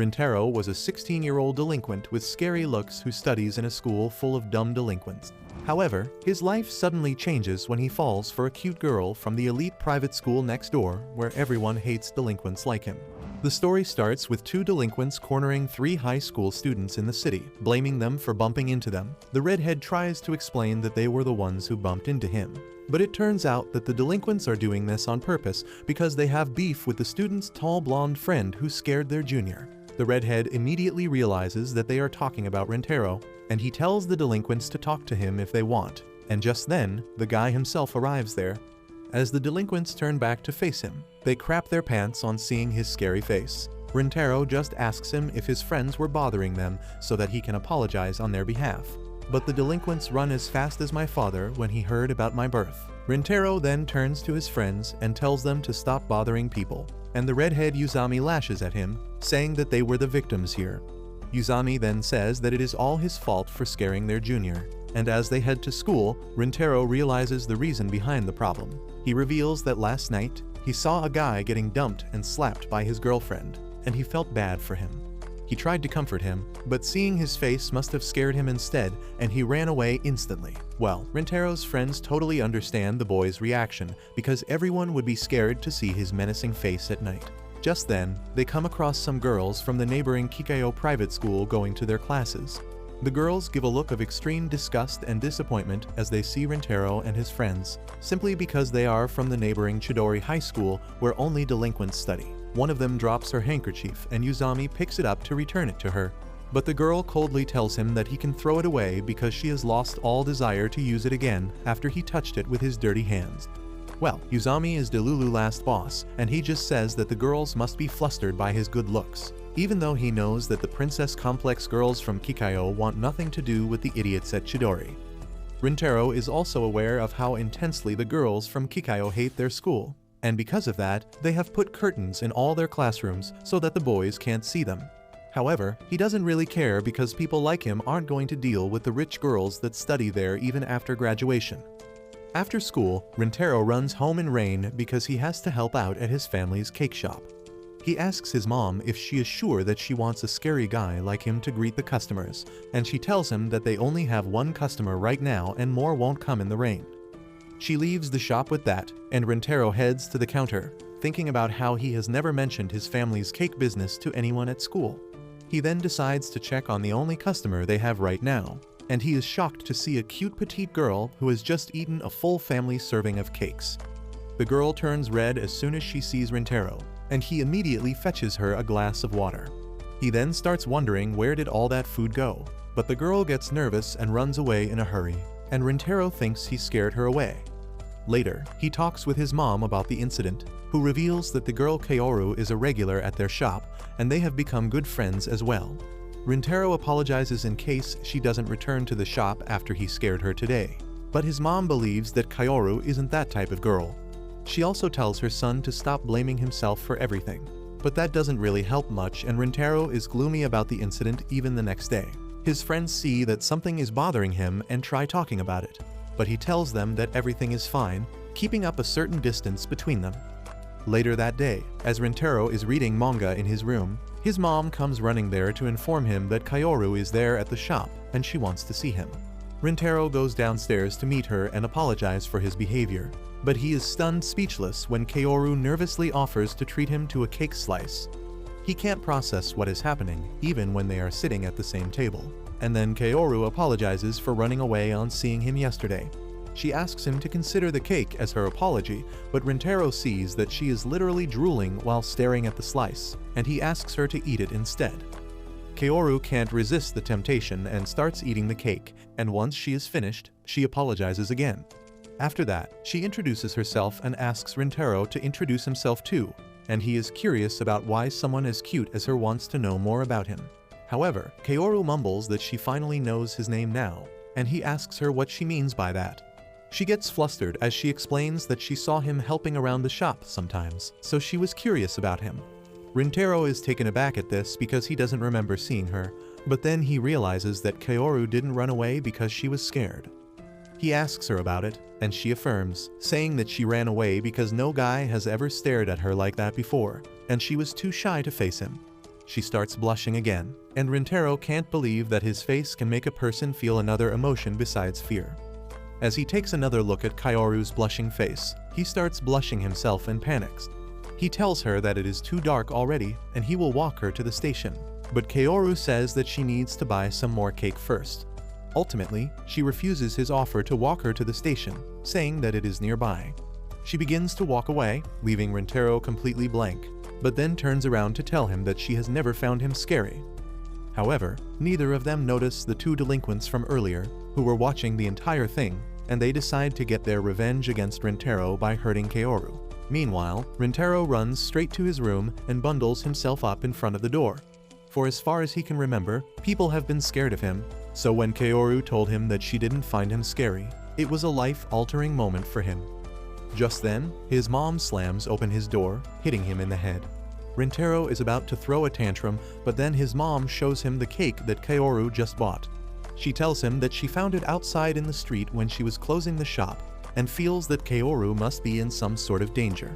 Rintaro was a 16-year-old delinquent with scary looks who studies in a school full of dumb delinquents. However, his life suddenly changes when he falls for a cute girl from the elite private school next door where everyone hates delinquents like him. The story starts with two delinquents cornering three high school students in the city, blaming them for bumping into them. The redhead tries to explain that they were the ones who bumped into him. But it turns out that the delinquents are doing this on purpose because they have beef with the student's tall blonde friend who scared their junior. The redhead immediately realizes that they are talking about Rintaro, and he tells the delinquents to talk to him if they want. And just then, the guy himself arrives there. As the delinquents turn back to face him, they crap their pants on seeing his scary face. Rintaro just asks him if his friends were bothering them so that he can apologize on their behalf. But the delinquents run as fast as my father when he heard about my birth. Rintaro then turns to his friends and tells them to stop bothering people, and the redhead Uzami lashes at him, saying that they were the victims here. Uzami then says that it is all his fault for scaring their junior, and as they head to school, Rintaro realizes the reason behind the problem. He reveals that last night, he saw a guy getting dumped and slapped by his girlfriend, and he felt bad for him. He tried to comfort him, but seeing his face must have scared him instead, and he ran away instantly. Well, Rintaro's friends totally understand the boy's reaction, because everyone would be scared to see his menacing face at night. Just then, they come across some girls from the neighboring Kikayo private school going to their classes. The girls give a look of extreme disgust and disappointment as they see Rintaro and his friends, simply because they are from the neighboring Chidori High School where only delinquents study. One of them drops her handkerchief and Uzami picks it up to return it to her. But the girl coldly tells him that he can throw it away because she has lost all desire to use it again after he touched it with his dirty hands. Well, Uzami is Delulu's last boss, and he just says that the girls must be flustered by his good looks, even though he knows that the princess complex girls from Kikayo want nothing to do with the idiots at Chidori. Rintaro is also aware of how intensely the girls from Kikayo hate their school, and because of that, they have put curtains in all their classrooms so that the boys can't see them. However, he doesn't really care because people like him aren't going to deal with the rich girls that study there even after graduation. After school, Rintaro runs home in rain because he has to help out at his family's cake shop. He asks his mom if she is sure that she wants a scary guy like him to greet the customers, and she tells him that they only have one customer right now and more won't come in the rain. She leaves the shop with that, and Rintaro heads to the counter, thinking about how he has never mentioned his family's cake business to anyone at school. He then decides to check on the only customer they have right now, and he is shocked to see a cute petite girl who has just eaten a full family serving of cakes. The girl turns red as soon as she sees Rintaro, and he immediately fetches her a glass of water. He then starts wondering where did all that food go, but the girl gets nervous and runs away in a hurry, and Rintaro thinks he scared her away. Later, he talks with his mom about the incident, who reveals that the girl Kaoru is a regular at their shop, and they have become good friends as well. Rintaro apologizes in case she doesn't return to the shop after he scared her today, but his mom believes that Kaoru isn't that type of girl. She also tells her son to stop blaming himself for everything, but that doesn't really help much, and Rintaro is gloomy about the incident even the next day. His friends see that something is bothering him and try talking about it, but he tells them that everything is fine, keeping up a certain distance between them. Later that day, as Rintaro is reading manga in his room, his mom comes running there to inform him that Kaoru is there at the shop and she wants to see him. Rintaro goes downstairs to meet her and apologize for his behavior, but he is stunned speechless when Kaoru nervously offers to treat him to a cake slice. He can't process what is happening, even when they are sitting at the same table. And then Kaoru apologizes for running away on seeing him yesterday. She asks him to consider the cake as her apology, but Rintaro sees that she is literally drooling while staring at the slice, and he asks her to eat it instead. Kaoru can't resist the temptation and starts eating the cake, and once she is finished, she apologizes again. After that, she introduces herself and asks Rintaro to introduce himself too, and he is curious about why someone as cute as her wants to know more about him. However, Kaoru mumbles that she finally knows his name now, and he asks her what she means by that. She gets flustered as she explains that she saw him helping around the shop sometimes, so she was curious about him. Rintaro is taken aback at this because he doesn't remember seeing her, but then he realizes that Kaoru didn't run away because she was scared. He asks her about it, and she affirms, saying that she ran away because no guy has ever stared at her like that before, and she was too shy to face him. she starts blushing again, and Rintaro can't believe that his face can make a person feel another emotion besides fear. As he takes another look at Kaoru's blushing face, he starts blushing himself and panics. He tells her that it is too dark already and he will walk her to the station, but Kaoru says that she needs to buy some more cake first. Ultimately, she refuses his offer to walk her to the station, saying that it is nearby. She begins to walk away, leaving Rintaro completely blank, but then turns around to tell him that she has never found him scary. However, neither of them notice the two delinquents from earlier, who were watching the entire thing, and they decide to get their revenge against Rintaro by hurting Kaoru. Meanwhile, Rintaro runs straight to his room and bundles himself up in front of the door. For as far as he can remember, people have been scared of him, so when Kaoru told him that she didn't find him scary, it was a life-altering moment for him. Just then, his mom slams open his door, hitting him in the head. Rintaro is about to throw a tantrum, but then his mom shows him the cake that Kaoru just bought. She tells him that she found it outside in the street when she was closing the shop, and feels that Kaoru must be in some sort of danger.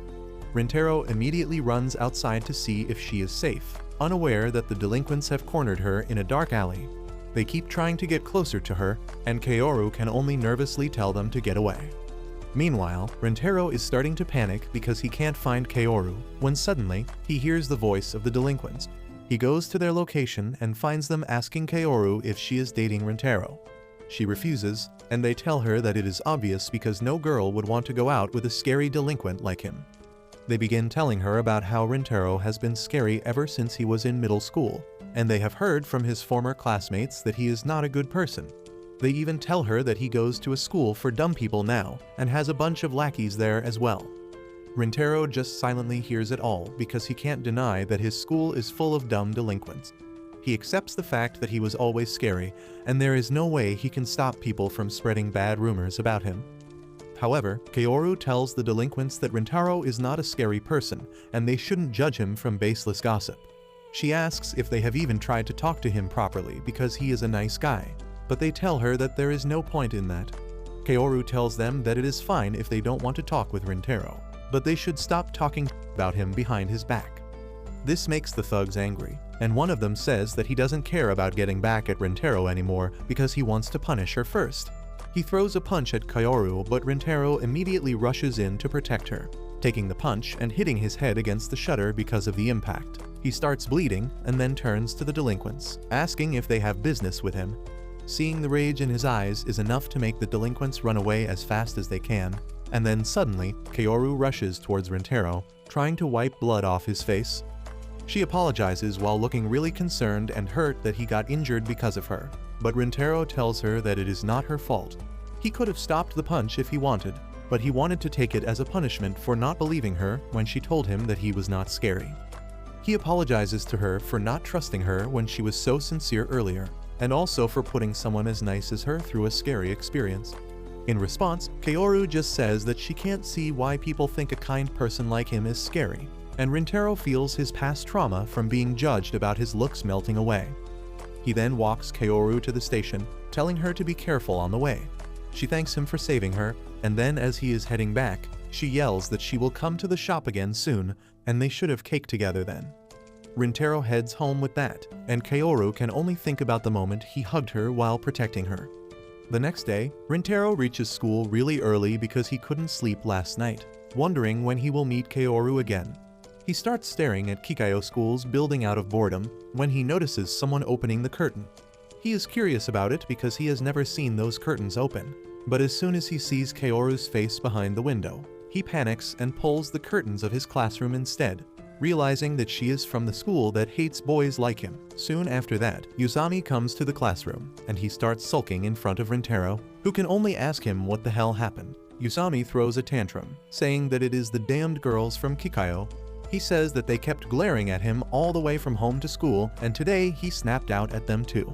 Rintaro immediately runs outside to see if she is safe, unaware that the delinquents have cornered her in a dark alley. They keep trying to get closer to her, and Kaoru can only nervously tell them to get away. Meanwhile, Rintaro is starting to panic because he can't find Kaoru, when suddenly, he hears the voice of the delinquents. He goes to their location and finds them asking Kaoru if she is dating Rintaro. She refuses, and they tell her that it is obvious because no girl would want to go out with a scary delinquent like him. They begin telling her about how Rintaro has been scary ever since he was in middle school, and they have heard from his former classmates that he is not a good person. They even tell her that he goes to a school for dumb people now, and has a bunch of lackeys there as well. Rintaro just silently hears it all because he can't deny that his school is full of dumb delinquents. He accepts the fact that he was always scary, and there is no way he can stop people from spreading bad rumors about him. However, Kaoru tells the delinquents that Rintaro is not a scary person, and they shouldn't judge him from baseless gossip. She asks if they have even tried to talk to him properly because he is a nice guy, but they tell her that there is no point in that. Kaoru tells them that it is fine if they don't want to talk with Rintaro, but they should stop talking about him behind his back. This makes the thugs angry, and one of them says that he doesn't care about getting back at Rintaro anymore because he wants to punish her first. He throws a punch at Kaoru, but Rintaro immediately rushes in to protect her, taking the punch and hitting his head against the shutter because of the impact. He starts bleeding and then turns to the delinquents, asking if they have business with him. Seeing the rage in his eyes is enough to make the delinquents run away as fast as they can, and then suddenly, Kaoru rushes towards Rintaro, trying to wipe blood off his face. She apologizes while looking really concerned and hurt that he got injured because of her, but Rintaro tells her that it is not her fault. He could have stopped the punch if he wanted, but he wanted to take it as a punishment for not believing her when she told him that he was not scary. He apologizes to her for not trusting her when she was so sincere earlier, and also for putting someone as nice as her through a scary experience. In response, Kaoru just says that she can't see why people think a kind person like him is scary, and Rintaro feels his past trauma from being judged about his looks melting away. He then walks Kaoru to the station, telling her to be careful on the way. She thanks him for saving her, and then as he is heading back, she yells that she will come to the shop again soon, and they should have cake together then. Rintaro heads home with that, and Kaoru can only think about the moment he hugged her while protecting her. The next day, Rintaro reaches school really early because he couldn't sleep last night, wondering when he will meet Kaoru again. He starts staring at Kikayo School's building out of boredom when he notices someone opening the curtain. He is curious about it because he has never seen those curtains open, but as soon as he sees Kaoru's face behind the window, he panics and pulls the curtains of his classroom instead, realizing that she is from the school that hates boys like him. Soon after that, Usami comes to the classroom, and he starts sulking in front of Rintaro, who can only ask him what the hell happened. Usami throws a tantrum, saying that it is the damned girls from Kikayo. He says that they kept glaring at him all the way from home to school, and today he snapped out at them too.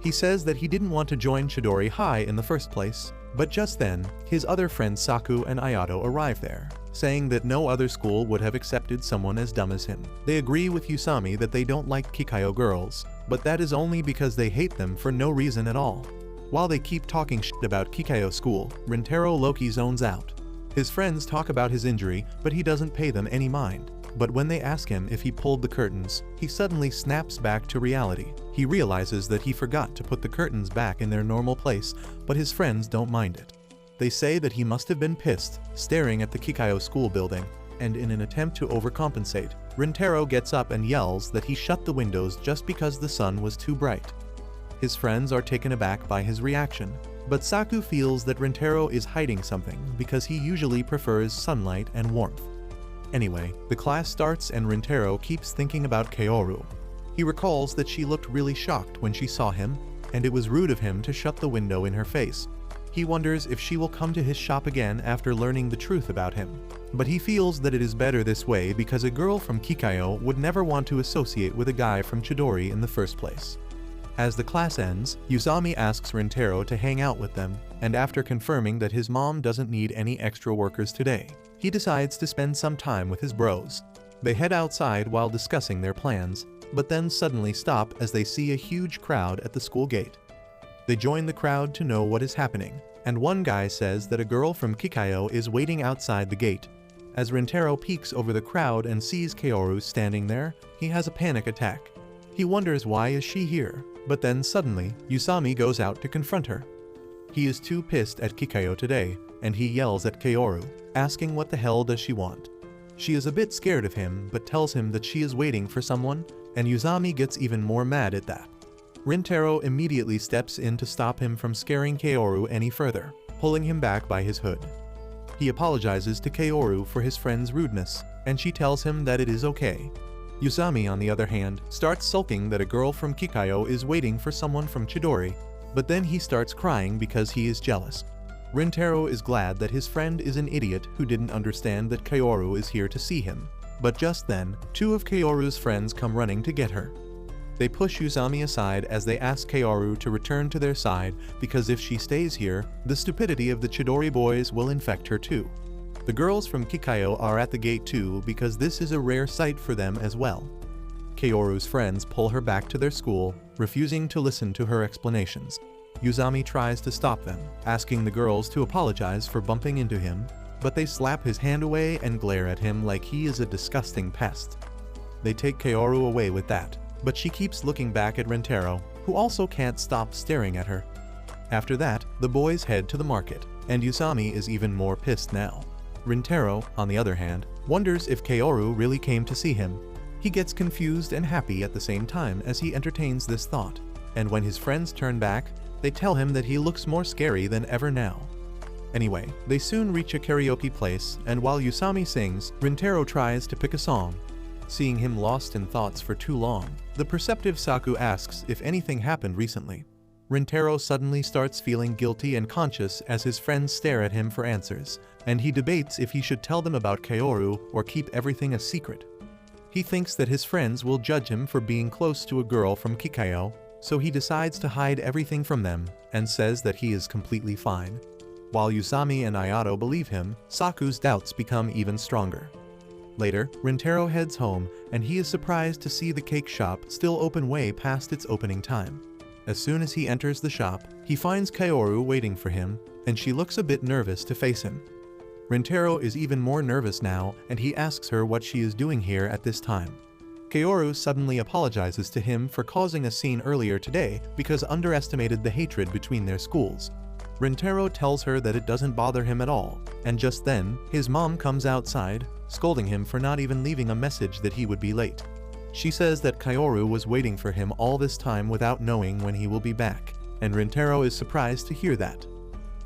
He says that he didn't want to join Chidori High in the first place, but just then, his other friends Saku and Ayato arrive there, saying that no other school would have accepted someone as dumb as him. They agree with Usami that they don't like Kikayo girls, but that is only because they hate them for no reason at all. While they keep talking shit about Kikayo School, Rintaro Loki zones out. His friends talk about his injury, but he doesn't pay them any mind. But when they ask him if he pulled the curtains, he suddenly snaps back to reality. He realizes that he forgot to put the curtains back in their normal place, but his friends don't mind it. They say that he must have been pissed, staring at the Kikayo school building, and in an attempt to overcompensate, Rintaro gets up and yells that he shut the windows just because the sun was too bright. His friends are taken aback by his reaction, but Saku feels that Rintaro is hiding something because he usually prefers sunlight and warmth. Anyway, the class starts and Rintaro keeps thinking about Kaoru. He recalls that she looked really shocked when she saw him, and it was rude of him to shut the window in her face. He wonders if she will come to his shop again after learning the truth about him. But he feels that it is better this way because a girl from Kikayo would never want to associate with a guy from Chidori in the first place. As the class ends, Yuzami asks Rintaro to hang out with them, and after confirming that his mom doesn't need any extra workers today, he decides to spend some time with his bros. They head outside while discussing their plans, but then suddenly stop as they see a huge crowd at the school gate. They join the crowd to know what is happening, and one guy says that a girl from Kikayo is waiting outside the gate. As Rintaro peeks over the crowd and sees Kaoru standing there, he has a panic attack. He wonders why is she here, but then suddenly, Yuzami goes out to confront her. He is too pissed at Kikayo today, and he yells at Kaoru, asking what the hell does she want. She is a bit scared of him but tells him that she is waiting for someone, and Yuzami gets even more mad at that. Rintaro immediately steps in to stop him from scaring Kaoru any further, pulling him back by his hood. He apologizes to Kaoru for his friend's rudeness, and she tells him that it is okay. Yuzami, on the other hand, starts sulking that a girl from Kikayo is waiting for someone from Chidori, but then he starts crying because he is jealous. Rintaro is glad that his friend is an idiot who didn't understand that Kaoru is here to see him, but just then, two of Kaoru's friends come running to get her. They push Yuzami aside as they ask Kaoru to return to their side because if she stays here, the stupidity of the Chidori boys will infect her too. The girls from Kikayo are at the gate too because this is a rare sight for them as well. Kaoru's friends pull her back to their school, refusing to listen to her explanations. Yuzami tries to stop them, asking the girls to apologize for bumping into him, but they slap his hand away and glare at him like he is a disgusting pest. They take Kaoru away with that, but she keeps looking back at Rintaro, who also can't stop staring at her. After that, the boys head to the market, and Yuzami is even more pissed now. Rintaro, on the other hand, wonders if Kaoru really came to see him. He gets confused and happy at the same time as he entertains this thought, and when his friends turn back, they tell him that he looks more scary than ever now. Anyway, they soon reach a karaoke place, and while Yuzami sings, Rintaro tries to pick a song. Seeing him lost in thoughts for too long, the perceptive Saku asks if anything happened recently. Rintaro suddenly starts feeling guilty and conscious as his friends stare at him for answers, and he debates if he should tell them about Kaoru or keep everything a secret. He thinks that his friends will judge him for being close to a girl from Kikayo, so he decides to hide everything from them and says that he is completely fine. While Yuzami and Ayato believe him, Saku's doubts become even stronger. Later, Rintaro heads home, and he is surprised to see the cake shop still open way past its opening time. As soon as he enters the shop, he finds Kaoru waiting for him, and she looks a bit nervous to face him. Rintaro is even more nervous now, and he asks her what she is doing here at this time. Kaoru suddenly apologizes to him for causing a scene earlier today because underestimated the hatred between their schools. Rintaro tells her that it doesn't bother him at all, and just then, his mom comes outside, scolding him for not even leaving a message that he would be late. She says that Kaoru was waiting for him all this time without knowing when he will be back, and Rintaro is surprised to hear that.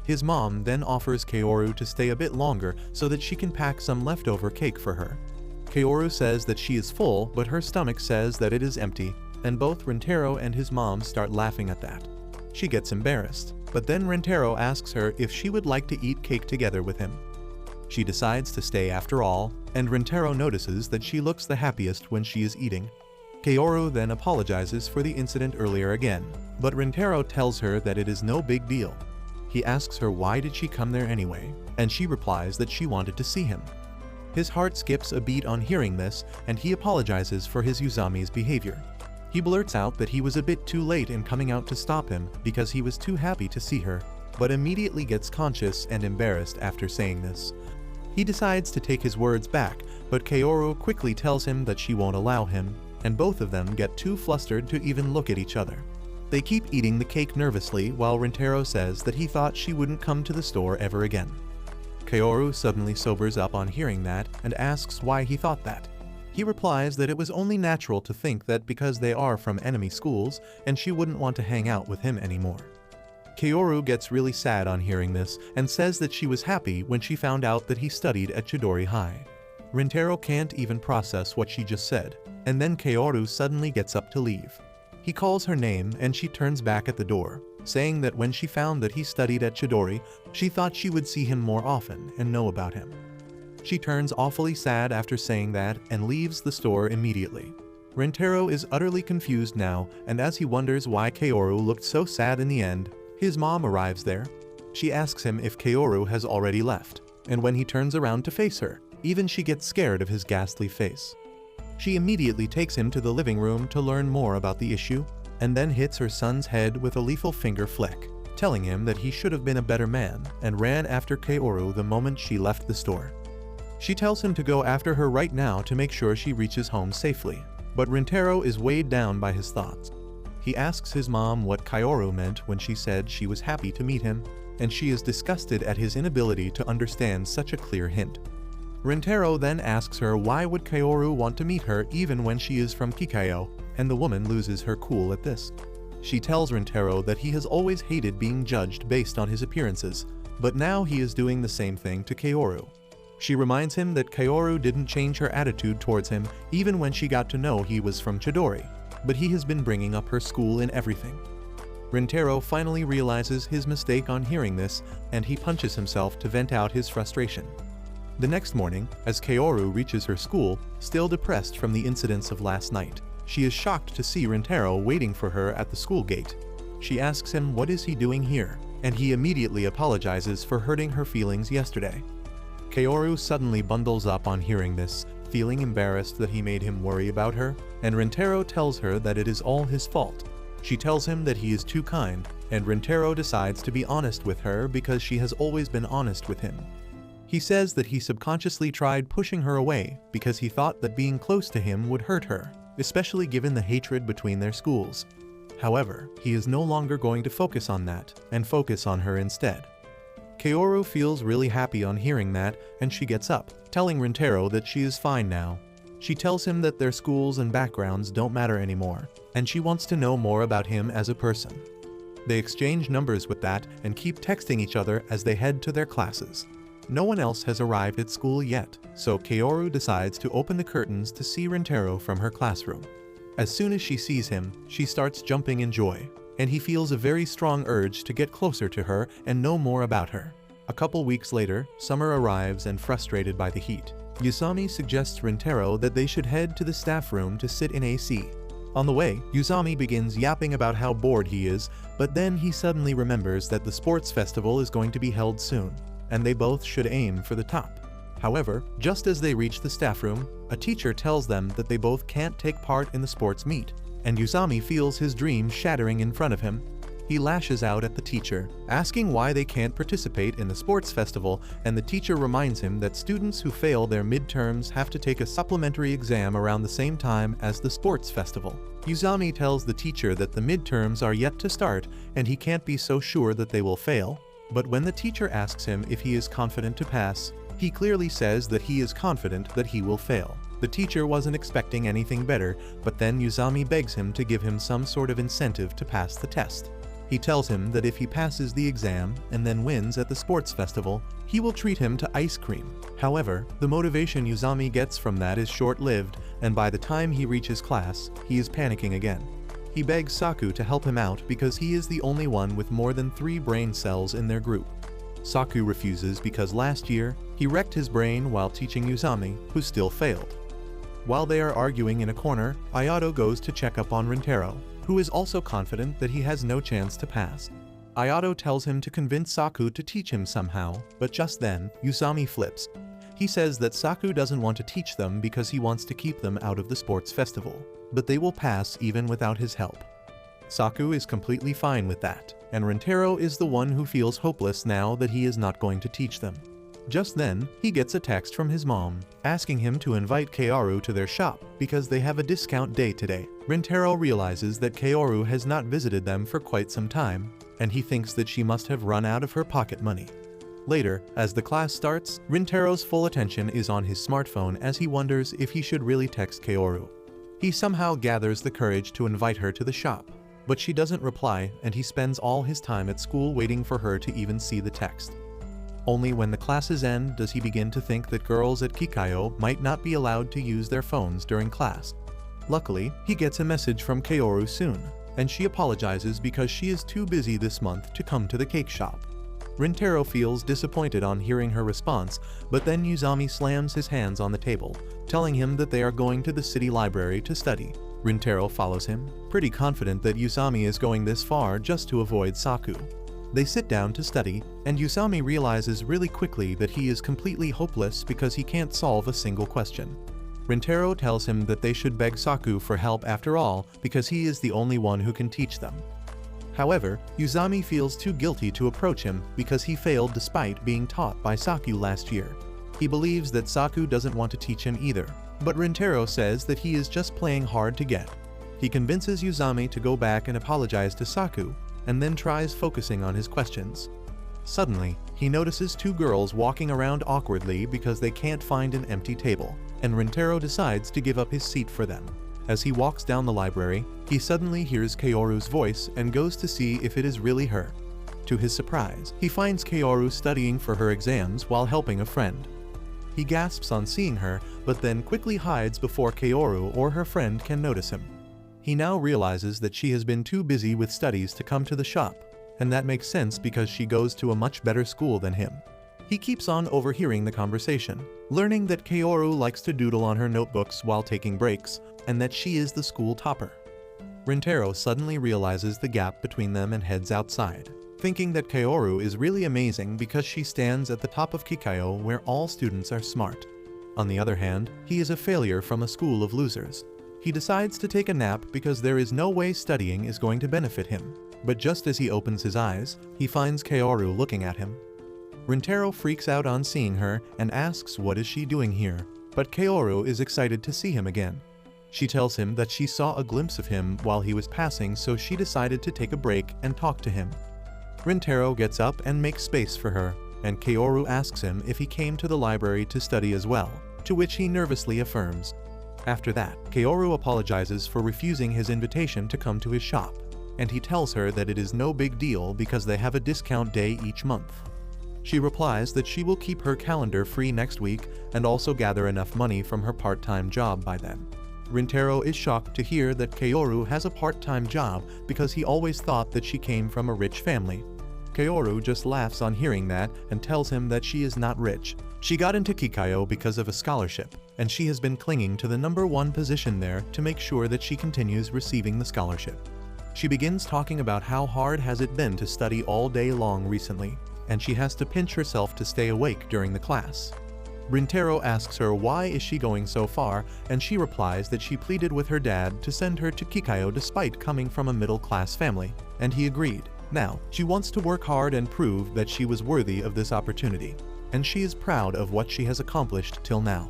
His mom then offers Kaoru to stay a bit longer so that she can pack some leftover cake for her. Kaoru says that she is full, but her stomach says that it is empty, and both Rintaro and his mom start laughing at that. She gets embarrassed, but then Rintaro asks her if she would like to eat cake together with him. She decides to stay after all, and Rintaro notices that she looks the happiest when she is eating. Kaoru then apologizes for the incident earlier again, but Rintaro tells her that it is no big deal. He asks her why did she come there anyway, and she replies that she wanted to see him. His heart skips a beat on hearing this, and he apologizes for his Yuzami's behavior. He blurts out that he was a bit too late in coming out to stop him because he was too happy to see her, but immediately gets conscious and embarrassed after saying this. He decides to take his words back, but Kaoru quickly tells him that she won't allow him, and both of them get too flustered to even look at each other. They keep eating the cake nervously while Rintaro says that he thought she wouldn't come to the store ever again. Kaoru suddenly sobers up on hearing that and asks why he thought that. He replies that it was only natural to think that because they are from enemy schools and she wouldn't want to hang out with him anymore. Kaoru gets really sad on hearing this and says that she was happy when she found out that he studied at Chidori High. Rintaro can't even process what she just said, and then Kaoru suddenly gets up to leave. He calls her name and she turns back at the door, saying that when she found that he studied at Chidori, she thought she would see him more often and know about him. She turns awfully sad after saying that and leaves the store immediately. Rintaro is utterly confused now, and as he wonders why Kaoru looked so sad in the end, his mom arrives there. She asks him if Kaoru has already left, and when he turns around to face her, even she gets scared of his ghastly face. She immediately takes him to the living room to learn more about the issue, and then hits her son's head with a lethal finger flick, telling him that he should have been a better man, and ran after Kaoru the moment she left the store. She tells him to go after her right now to make sure she reaches home safely, but Rintaro is weighed down by his thoughts. He asks his mom what Kaoru meant when she said she was happy to meet him, and she is disgusted at his inability to understand such a clear hint. Rintaro then asks her why would Kaoru want to meet her even when she is from Kikayo, and the woman loses her cool at this. She tells Rintaro that he has always hated being judged based on his appearances, but now he is doing the same thing to Kaoru. She reminds him that Kaoru didn't change her attitude towards him even when she got to know he was from Chidori, but he has been bringing up her school in everything. Rintaro finally realizes his mistake on hearing this, and he punches himself to vent out his frustration. The next morning, as Kaoru reaches her school, still depressed from the incidents of last night, she is shocked to see Rintaro waiting for her at the school gate. She asks him what is he doing here, and he immediately apologizes for hurting her feelings yesterday. Kaoru suddenly bundles up on hearing this, feeling embarrassed that he made him worry about her, and Rintaro tells her that it is all his fault. She tells him that he is too kind, and Rintaro decides to be honest with her because she has always been honest with him. He says that he subconsciously tried pushing her away because he thought that being close to him would hurt her, especially given the hatred between their schools. However, he is no longer going to focus on that, and focus on her instead. Kaoru feels really happy on hearing that, and she gets up, telling Rintaro that she is fine now. She tells him that their schools and backgrounds don't matter anymore, and she wants to know more about him as a person. They exchange numbers with that and keep texting each other as they head to their classes. No one else has arrived at school yet, so Kaoru decides to open the curtains to see Rintaro from her classroom. As soon as she sees him, she starts jumping in joy, and he feels a very strong urge to get closer to her and know more about her. A couple weeks later, summer arrives, and frustrated by the heat, Yusami suggests Rintaro that they should head to the staff room to sit in AC. On the way, Yusami begins yapping about how bored he is, but then he suddenly remembers that the sports festival is going to be held soon, and they both should aim for the top. However, just as they reach the staff room, a teacher tells them that they both can't take part in the sports meet, and Yusami feels his dream shattering in front of him. He lashes out at the teacher, asking why they can't participate in the sports festival, and the teacher reminds him that students who fail their midterms have to take a supplementary exam around the same time as the sports festival. Yusami tells the teacher that the midterms are yet to start, and he can't be so sure that they will fail. But when the teacher asks him if he is confident to pass, he clearly says that he is confident that he will fail. The teacher wasn't expecting anything better, but then Yusami begs him to give him some sort of incentive to pass the test. He tells him that if he passes the exam and then wins at the sports festival, he will treat him to ice cream. However, the motivation Yusami gets from that is short-lived, and by the time he reaches class, he is panicking again. He begs Saku to help him out because he is the only one with more than 3 brain cells in their group. Saku refuses because last year, he wrecked his brain while teaching Yusami, who still failed. While they are arguing in a corner, Ayato goes to check up on Rintaro, who is also confident that he has no chance to pass. Ayato tells him to convince Saku to teach him somehow, but just then, Yusami flips. He says that Saku doesn't want to teach them because he wants to keep them out of the sports festival, but they will pass even without his help. Saku is completely fine with that, and Rintaro is the one who feels hopeless now that he is not going to teach them. Just then, he gets a text from his mom, asking him to invite Kaoru to their shop because they have a discount day today. Rintaro realizes that Kaoru has not visited them for quite some time, and he thinks that she must have run out of her pocket money. Later, as the class starts, Rintaro's full attention is on his smartphone as he wonders if he should really text Kaoru. He somehow gathers the courage to invite her to the shop, but she doesn't reply, and he spends all his time at school waiting for her to even see the text. Only when the classes end does he begin to think that girls at Kikayo might not be allowed to use their phones during class. Luckily, he gets a message from Kaoru soon, and she apologizes because she is too busy this month to come to the cake shop. Rintaro feels disappointed on hearing her response, but then Uzami slams his hands on the table, telling him that they are going to the city library to study. Rintaro follows him, pretty confident that Uzami is going this far just to avoid Saku. They sit down to study, and Uzami realizes really quickly that he is completely hopeless because he can't solve a single question. Rintaro tells him that they should beg Saku for help after all because he is the only one who can teach them. However, Uzami feels too guilty to approach him because he failed despite being taught by Saku last year. He believes that Saku doesn't want to teach him either, but Rintaro says that he is just playing hard to get. He convinces Uzami to go back and apologize to Saku, and then tries focusing on his questions. Suddenly, he notices two girls walking around awkwardly because they can't find an empty table, and Rintaro decides to give up his seat for them. As he walks down the library, he suddenly hears Kaoru's voice and goes to see if it is really her. To his surprise, he finds Kaoru studying for her exams while helping a friend. He gasps on seeing her, but then quickly hides before Kaoru or her friend can notice him. He now realizes that she has been too busy with studies to come to the shop, and that makes sense because she goes to a much better school than him. He keeps on overhearing the conversation, learning that Kaoru likes to doodle on her notebooks while taking breaks, and that she is the school topper. Rintaro suddenly realizes the gap between them and heads outside, thinking that Kaoru is really amazing because she stands at the top of Kikayo where all students are smart. On the other hand, he is a failure from a school of losers. He decides to take a nap because there is no way studying is going to benefit him. But just as he opens his eyes, he finds Kaoru looking at him. Rintaro freaks out on seeing her and asks what is she doing here, but Kaoru is excited to see him again. She tells him that she saw a glimpse of him while he was passing, so she decided to take a break and talk to him. Rintaro gets up and makes space for her, and Kaoru asks him if he came to the library to study as well, to which he nervously affirms. After that, Kaoru apologizes for refusing his invitation to come to his shop, and he tells her that it is no big deal because they have a discount day each month. She replies that she will keep her calendar free next week and also gather enough money from her part-time job by then. Rintaro is shocked to hear that Kaoru has a part-time job because he always thought that she came from a rich family. Kaoru just laughs on hearing that and tells him that she is not rich. She got into Kikayo because of a scholarship, and she has been clinging to the #1 position there to make sure that she continues receiving the scholarship. She begins talking about how hard has it been to study all day long recently, and she has to pinch herself to stay awake during the class. Rintaro asks her why is she going so far, and she replies that she pleaded with her dad to send her to Kikayo despite coming from a middle-class family, and he agreed. Now, she wants to work hard and prove that she was worthy of this opportunity, and she is proud of what she has accomplished till now.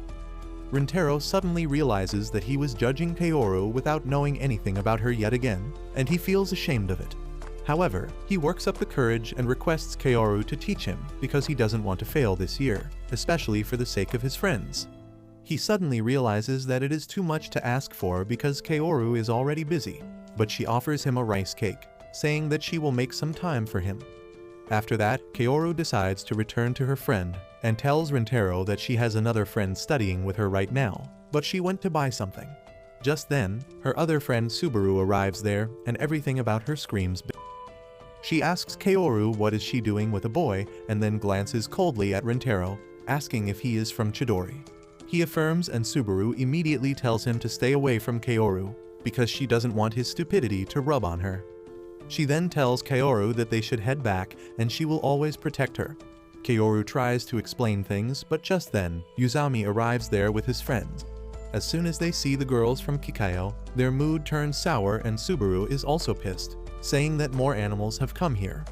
Rintaro suddenly realizes that he was judging Kaoru without knowing anything about her yet again, and he feels ashamed of it. However, he works up the courage and requests Kaoru to teach him because he doesn't want to fail this year, especially for the sake of his friends. He suddenly realizes that it is too much to ask for because Kaoru is already busy, but she offers him a rice cake, saying that she will make some time for him. After that, Kaoru decides to return to her friend and tells Rintaro that she has another friend studying with her right now, but she went to buy something. Just then, her other friend Subaru arrives there and everything about her screams. She asks Kaoru what is she doing with a boy and then glances coldly at Rintaro, asking if he is from Chidori. He affirms and Subaru immediately tells him to stay away from Kaoru because she doesn't want his stupidity to rub on her. She then tells Kaoru that they should head back and she will always protect her. Kaoru tries to explain things, but just then, Uzami arrives there with his friends. As soon as they see the girls from Kikayo, their mood turns sour and Subaru is also pissed, saying that more animals have come here.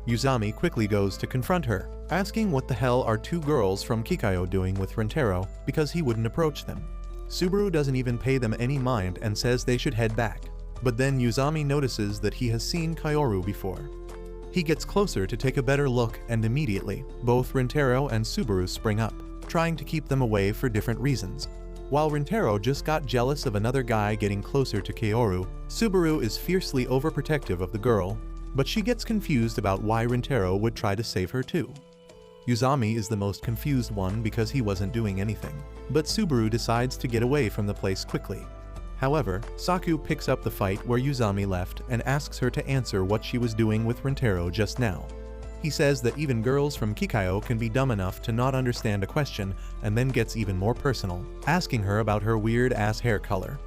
Uzami quickly goes to confront her, asking what the hell are two girls from Kikayo doing with Rintaro because he wouldn't approach them. Subaru doesn't even pay them any mind and says they should head back. But then Uzami notices that he has seen Kaoru before. He gets closer to take a better look, and immediately, both Rintaro and Subaru spring up, trying to keep them away for different reasons. While Rintaro just got jealous of another guy getting closer to Kaoru, Subaru is fiercely overprotective of the girl, but she gets confused about why Rintaro would try to save her too. Uzami is the most confused one because he wasn't doing anything, but Subaru decides to get away from the place quickly. However, Saku picks up the fight where Uzami left and asks her to answer what she was doing with Rintaro just now. He says that even girls from Kikayo can be dumb enough to not understand a question, and then gets even more personal, asking her about her weird-ass hair color.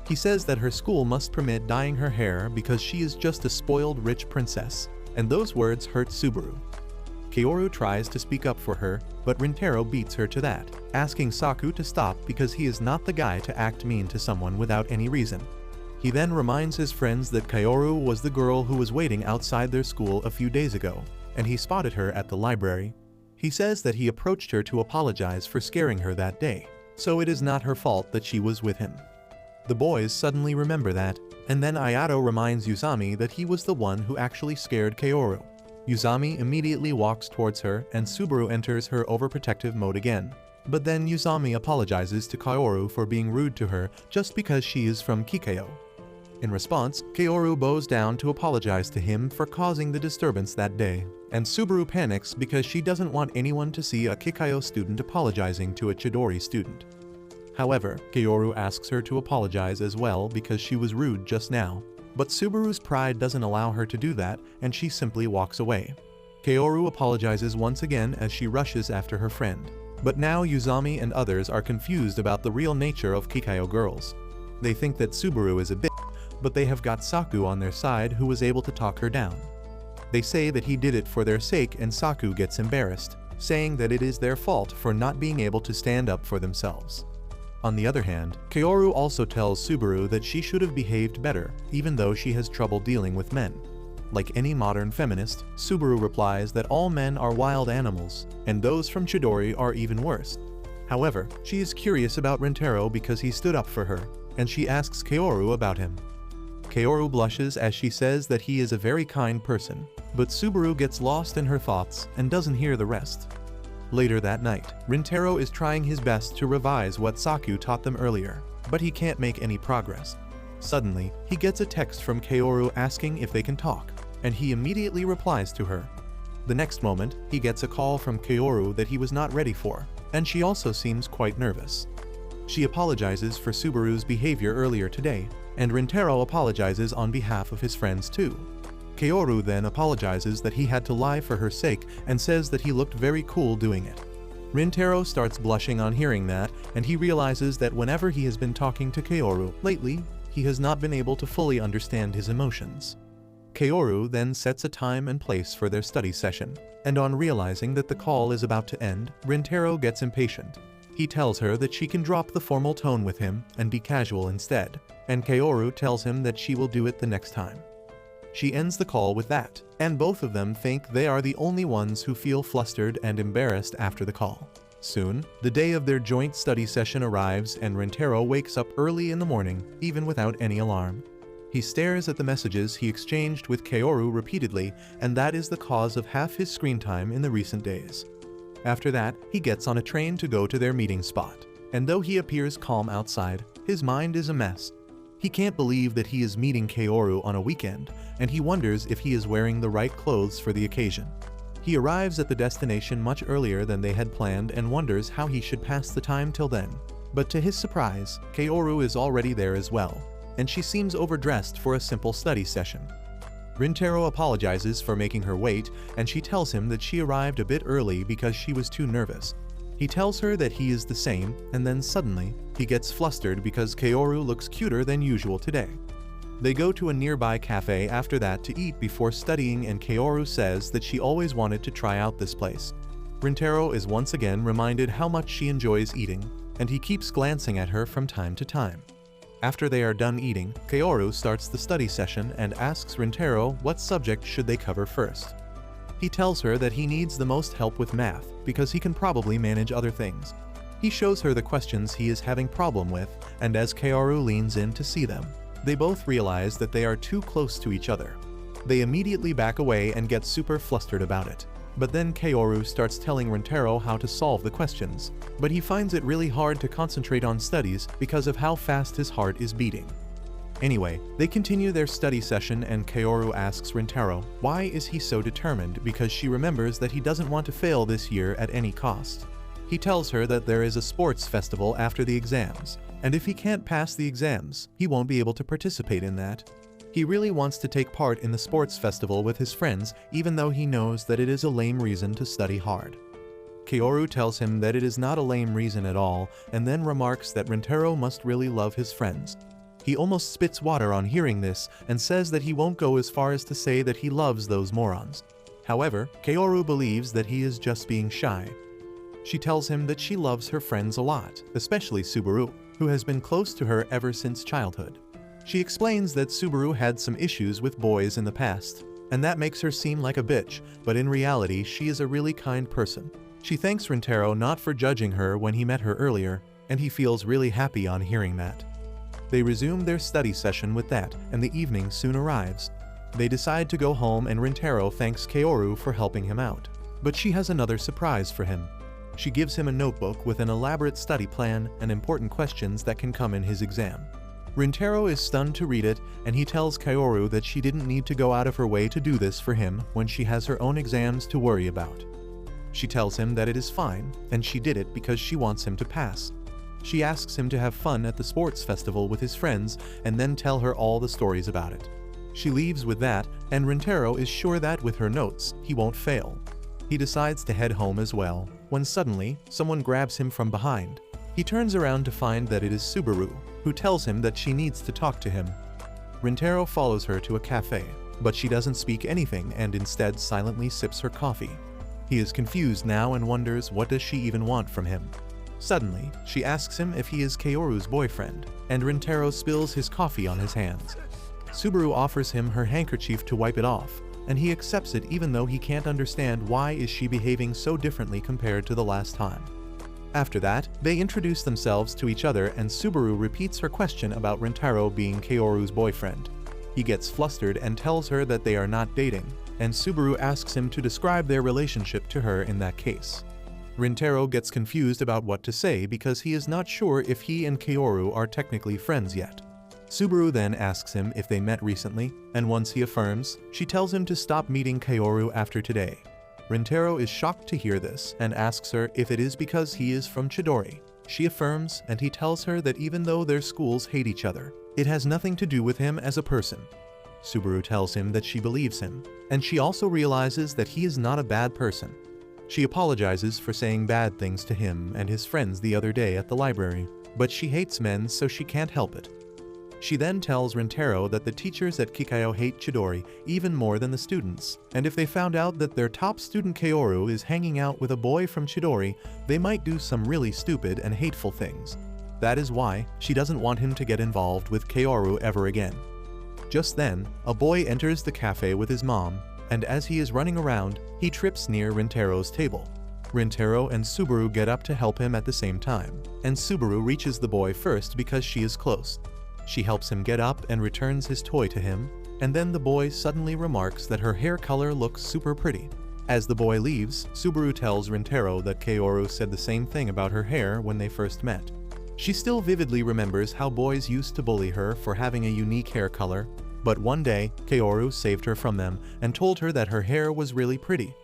He says that her school must permit dyeing her hair because she is just a spoiled rich princess, and those words hurt Subaru. Kaoru tries to speak up for her, but Rintaro beats her to that, asking Saku to stop because he is not the guy to act mean to someone without any reason. He then reminds his friends that Kaoru was the girl who was waiting outside their school a few days ago, and he spotted her at the library. He says that he approached her to apologize for scaring her that day, so it is not her fault that she was with him. The boys suddenly remember that, and then Ayato reminds Uzami that he was the one who actually scared Kaoru. Uzami immediately walks towards her and Subaru enters her overprotective mode again. But then Uzami apologizes to Kaoru for being rude to her just because she is from Kikayo. In response, Kaoru bows down to apologize to him for causing the disturbance that day, and Subaru panics because she doesn't want anyone to see a Kikayo student apologizing to a Chidori student. However, Kaoru asks her to apologize as well because she was rude just now. But Subaru's pride doesn't allow her to do that, and she simply walks away. Kaoru apologizes once again as she rushes after her friend. But now Uzami and others are confused about the real nature of Kikayo girls. They think that Subaru is a bitch, but they have got Saku on their side who was able to talk her down. They say that he did it for their sake, and Saku gets embarrassed, saying that it is their fault for not being able to stand up for themselves. On the other hand, Kaoru also tells Subaru that she should have behaved better, even though she has trouble dealing with men. Like any modern feminist, Subaru replies that all men are wild animals, and those from Chidori are even worse. However, she is curious about Rintaro because he stood up for her, and she asks Kaoru about him. Kaoru blushes as she says that he is a very kind person, but Subaru gets lost in her thoughts and doesn't hear the rest. Later that night, Rintaro is trying his best to revise what Saku taught them earlier, but he can't make any progress. Suddenly, he gets a text from Kaoru asking if they can talk, and he immediately replies to her. The next moment, he gets a call from Kaoru that he was not ready for, and she also seems quite nervous. She apologizes for Subaru's behavior earlier today, and Rintaro apologizes on behalf of his friends too. Kaoru then apologizes that he had to lie for her sake and says that he looked very cool doing it. Rintaro starts blushing on hearing that, and he realizes that whenever he has been talking to Kaoru lately, he has not been able to fully understand his emotions. Kaoru then sets a time and place for their study session, and on realizing that the call is about to end, Rintaro gets impatient. He tells her that she can drop the formal tone with him and be casual instead, and Kaoru tells him that she will do it the next time. She ends the call with that, and both of them think they are the only ones who feel flustered and embarrassed after the call. Soon, the day of their joint study session arrives and Rintaro wakes up early in the morning, even without any alarm. He stares at the messages he exchanged with Kaoru repeatedly, and that is the cause of half his screen time in the recent days. After that, he gets on a train to go to their meeting spot, and though he appears calm outside, his mind is a mess. He can't believe that he is meeting Kaoru on a weekend, and he wonders if he is wearing the right clothes for the occasion. He arrives at the destination much earlier than they had planned and wonders how he should pass the time till then. But to his surprise, Kaoru is already there as well, and she seems overdressed for a simple study session. Rintaro apologizes for making her wait, and she tells him that she arrived a bit early because she was too nervous. He tells her that he is the same, and then suddenly, he gets flustered because Kaoru looks cuter than usual today. They go to a nearby cafe after that to eat before studying, and Kaoru says that she always wanted to try out this place. Rintaro is once again reminded how much she enjoys eating, and he keeps glancing at her from time to time. After they are done eating, Kaoru starts the study session and asks Rintaro what subject should they cover first. He tells her that he needs the most help with math because he can probably manage other things. He shows her the questions he is having problem with, and as Kaoru leans in to see them, they both realize that they are too close to each other. They immediately back away and get super flustered about it. But then Kaoru starts telling Rintaro how to solve the questions, but he finds it really hard to concentrate on studies because of how fast his heart is beating. Anyway, they continue their study session and Kaoru asks Rintaro why is he so determined because she remembers that he doesn't want to fail this year at any cost. He tells her that there is a sports festival after the exams, and if he can't pass the exams, he won't be able to participate in that. He really wants to take part in the sports festival with his friends even though he knows that it is a lame reason to study hard. Kaoru tells him that it is not a lame reason at all and then remarks that Rintaro must really love his friends. He almost spits water on hearing this and says that he won't go as far as to say that he loves those morons. However, Kaoru believes that he is just being shy. She tells him that she loves her friends a lot, especially Subaru, who has been close to her ever since childhood. She explains that Subaru had some issues with boys in the past, and that makes her seem like a bitch, but in reality she is a really kind person. She thanks Rintaro not for judging her when he met her earlier, and he feels really happy on hearing that. They resume their study session with that, and the evening soon arrives. They decide to go home and Rintaro thanks Kaoru for helping him out. But she has another surprise for him. She gives him a notebook with an elaborate study plan and important questions that can come in his exam. Rintaro is stunned to read it, and he tells Kaoru that she didn't need to go out of her way to do this for him when she has her own exams to worry about. She tells him that it is fine, and she did it because she wants him to pass. She asks him to have fun at the sports festival with his friends and then tell her all the stories about it. She leaves with that, and Rintaro is sure that with her notes, he won't fail. He decides to head home as well, when suddenly, someone grabs him from behind. He turns around to find that it is Subaru, who tells him that she needs to talk to him. Rintaro follows her to a cafe, but she doesn't speak anything and instead silently sips her coffee. He is confused now and wonders what does she even want from him. Suddenly, she asks him if he is Kaoru's boyfriend, and Rintaro spills his coffee on his hands. Subaru offers him her handkerchief to wipe it off, and he accepts it even though he can't understand why is she behaving so differently compared to the last time. After that, they introduce themselves to each other and Subaru repeats her question about Rintaro being Kaoru's boyfriend. He gets flustered and tells her that they are not dating, and Subaru asks him to describe their relationship to her in that case. Rintaro gets confused about what to say because he is not sure if he and Kaoru are technically friends yet. Subaru then asks him if they met recently, and once he affirms, she tells him to stop meeting Kaoru after today. Rintaro is shocked to hear this and asks her if it is because he is from Chidori. She affirms, and he tells her that even though their schools hate each other, it has nothing to do with him as a person. Subaru tells him that she believes him, and she also realizes that he is not a bad person. She apologizes for saying bad things to him and his friends the other day at the library, but she hates men so she can't help it. She then tells Rintaro that the teachers at Kikayo hate Chidori even more than the students, and if they found out that their top student Kaoru is hanging out with a boy from Chidori, they might do some really stupid and hateful things. That is why she doesn't want him to get involved with Kaoru ever again. Just then, a boy enters the cafe with his mom, and as he is running around, he trips near Rintaro's table. Rintaro and Subaru get up to help him at the same time, and Subaru reaches the boy first because she is close. She helps him get up and returns his toy to him, and then the boy suddenly remarks that her hair color looks super pretty. As the boy leaves, Subaru tells Rintaro that Kaoru said the same thing about her hair when they first met. She still vividly remembers how boys used to bully her for having a unique hair color, but one day, Kaoru saved her from them and told her that her hair was really pretty.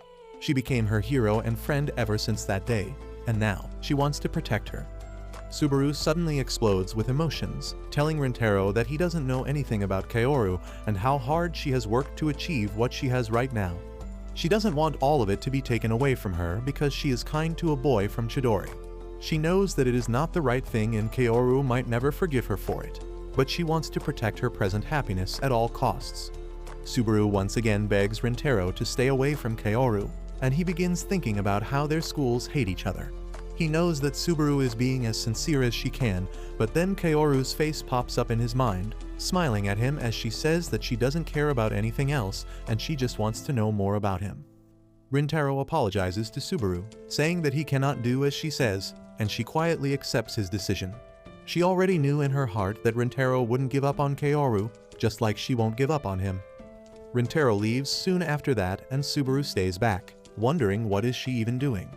She became her hero and friend ever since that day, and now she wants to protect her. Subaru suddenly explodes with emotions, telling Rintaro that he doesn't know anything about Kaoru and how hard she has worked to achieve what she has right now. She doesn't want all of it to be taken away from her because she is kind to a boy from Chidori. She knows that it is not the right thing and Kaoru might never forgive her for it, but she wants to protect her present happiness at all costs. Subaru once again begs Rintaro to stay away from Kaoru, and he begins thinking about how their schools hate each other. He knows that Subaru is being as sincere as she can, but then Kaoru's face pops up in his mind, smiling at him as she says that she doesn't care about anything else and she just wants to know more about him. Rintaro apologizes to Subaru, saying that he cannot do as she says, and she quietly accepts his decision. She already knew in her heart that Rintaro wouldn't give up on Kaoru, just like she won't give up on him. Rintaro leaves soon after that and Subaru stays back, wondering what is she even doing.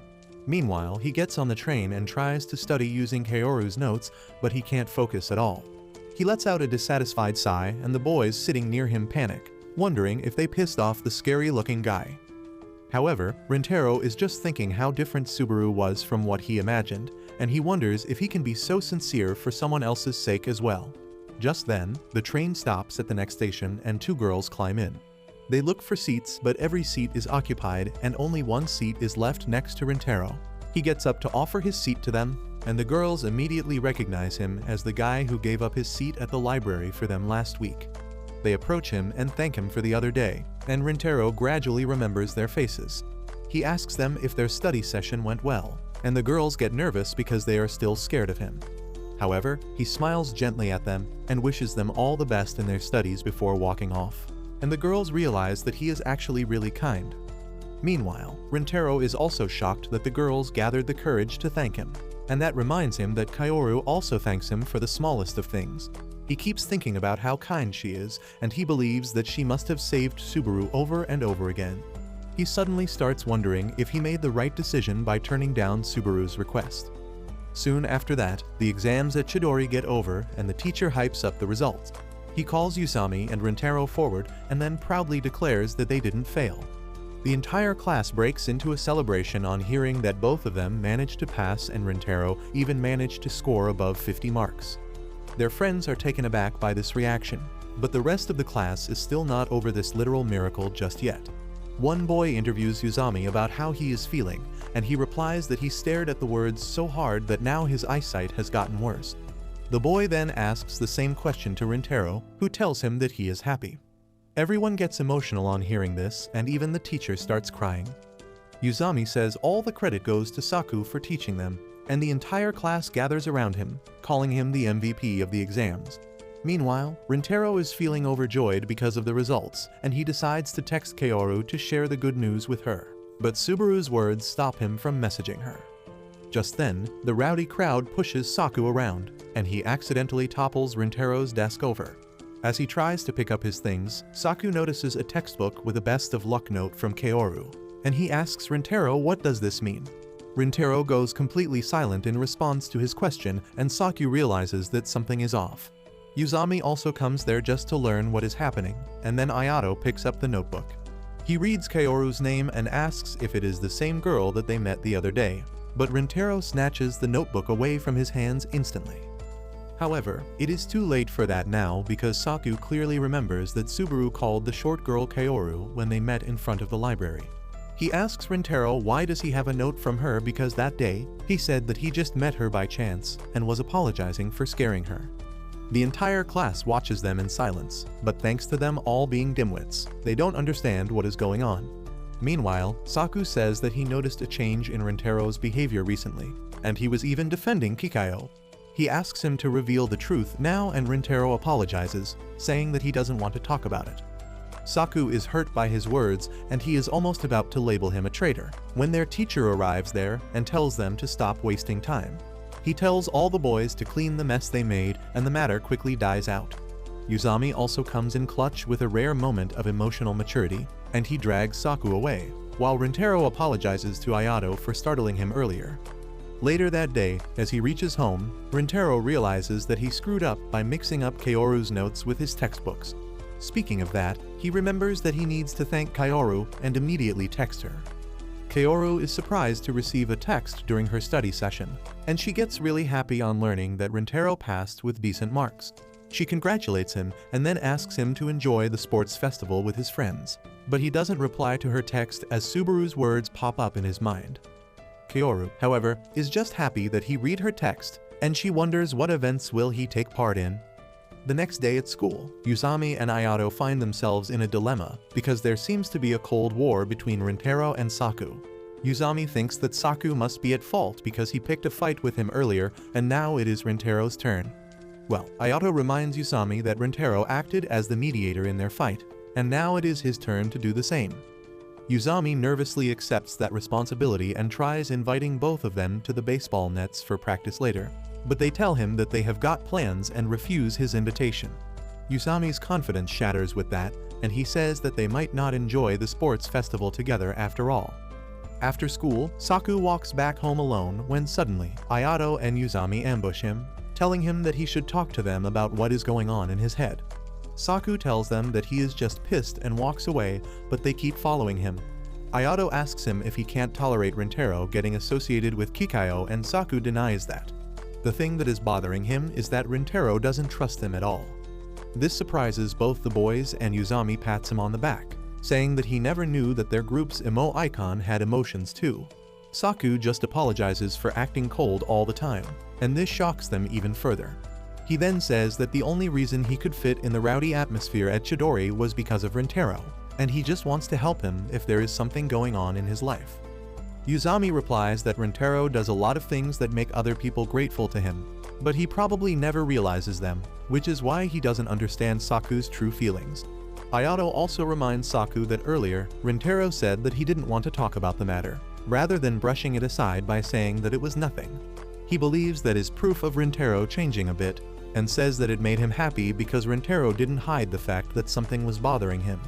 Meanwhile, he gets on the train and tries to study using Kaoru's notes, but he can't focus at all. He lets out a dissatisfied sigh and the boys sitting near him panic, wondering if they pissed off the scary-looking guy. However, Rintaro is just thinking how different Subaru was from what he imagined, and he wonders if he can be so sincere for someone else's sake as well. Just then, the train stops at the next station and two girls climb in. They look for seats, but every seat is occupied and only one seat is left next to Rintaro. He gets up to offer his seat to them, and the girls immediately recognize him as the guy who gave up his seat at the library for them last week. They approach him and thank him for the other day, and Rintaro gradually remembers their faces. He asks them if their study session went well, and the girls get nervous because they are still scared of him. However, he smiles gently at them and wishes them all the best in their studies before walking off, and the girls realize that he is actually really kind. Meanwhile, Rintaro is also shocked that the girls gathered the courage to thank him, and that reminds him that Kaoru also thanks him for the smallest of things. He keeps thinking about how kind she is, and he believes that she must have saved Subaru over and over again. He suddenly starts wondering if he made the right decision by turning down Subaru's request. Soon after that, the exams at Chidori get over and the teacher hypes up the results. He calls Usami and Rintaro forward and then proudly declares that they didn't fail. The entire class breaks into a celebration on hearing that both of them managed to pass and Rintaro even managed to score above 50 marks. Their friends are taken aback by this reaction, but the rest of the class is still not over this literal miracle just yet. One boy interviews Usami about how he is feeling, and he replies that he stared at the words so hard that now his eyesight has gotten worse. The boy then asks the same question to Rintaro, who tells him that he is happy. Everyone gets emotional on hearing this, and even the teacher starts crying. Usami says all the credit goes to Saku for teaching them, and the entire class gathers around him, calling him the MVP of the exams. Meanwhile, Rintaro is feeling overjoyed because of the results, and he decides to text Kaoru to share the good news with her. But Subaru's words stop him from messaging her. Just then, the rowdy crowd pushes Saku around, and he accidentally topples Rintaro's desk over. As he tries to pick up his things, Saku notices a textbook with a best of luck note from Kaoru, and he asks Rintaro what does this mean. Rintaro goes completely silent in response to his question, and Saku realizes that something is off. Usami also comes there just to learn what is happening, and then Ayato picks up the notebook. He reads Kaoru's name and asks if it is the same girl that they met the other day, but Rintaro snatches the notebook away from his hands instantly. However, it is too late for that now because Saku clearly remembers that Subaru called the short girl Kaoru when they met in front of the library. He asks Rintaro why does he have a note from her because that day, he said that he just met her by chance and was apologizing for scaring her. The entire class watches them in silence, but thanks to them all being dimwits, they don't understand what is going on. Meanwhile, Saku says that he noticed a change in Rintaro's behavior recently, and he was even defending Kikayo. He asks him to reveal the truth now and Rintaro apologizes, saying that he doesn't want to talk about it. Saku is hurt by his words and he is almost about to label him a traitor, when their teacher arrives there and tells them to stop wasting time. He tells all the boys to clean the mess they made and the matter quickly dies out. Usami also comes in clutch with a rare moment of emotional maturity, and he drags Saku away, while Rintaro apologizes to Ayato for startling him earlier. Later that day, as he reaches home, Rintaro realizes that he screwed up by mixing up Kaoru's notes with his textbooks. Speaking of that, he remembers that he needs to thank Kaoru and immediately texts her. Kaoru is surprised to receive a text during her study session, and she gets really happy on learning that Rintaro passed with decent marks. She congratulates him and then asks him to enjoy the sports festival with his friends, but he doesn't reply to her text as Subaru's words pop up in his mind. Kaoru, however, is just happy that he read her text, and she wonders what events will he take part in. The next day at school, Usami and Ayato find themselves in a dilemma because there seems to be a cold war between Rintaro and Saku. Usami thinks that Saku must be at fault because he picked a fight with him earlier and now it is Rintaro's turn. Well, Ayato reminds Usami that Rintaro acted as the mediator in their fight, and now it is his turn to do the same. Yuzami nervously accepts that responsibility and tries inviting both of them to the baseball nets for practice later, but they tell him that they have got plans and refuse his invitation. Yuzami's confidence shatters with that, and he says that they might not enjoy the sports festival together after all. After school, Saku walks back home alone when suddenly, Ayato and Yuzami ambush him, telling him that he should talk to them about what is going on in his head. Saku tells them that he is just pissed and walks away, but they keep following him. Ayato asks him if he can't tolerate Rintaro getting associated with Kikayo, and Saku denies that. The thing that is bothering him is that Rintaro doesn't trust him at all. This surprises both the boys, and Yuzami pats him on the back, saying that he never knew that their group's emo icon had emotions too. Saku just apologizes for acting cold all the time, and this shocks them even further. He then says that the only reason he could fit in the rowdy atmosphere at Chidori was because of Rintaro, and he just wants to help him if there is something going on in his life. Yuzami replies that Rintaro does a lot of things that make other people grateful to him, but he probably never realizes them, which is why he doesn't understand Saku's true feelings. Ayato also reminds Saku that earlier, Rintaro said that he didn't want to talk about the matter, rather than brushing it aside by saying that it was nothing. He believes that is proof of Rintaro changing a bit, and says that it made him happy because Rintaro didn't hide the fact that something was bothering him.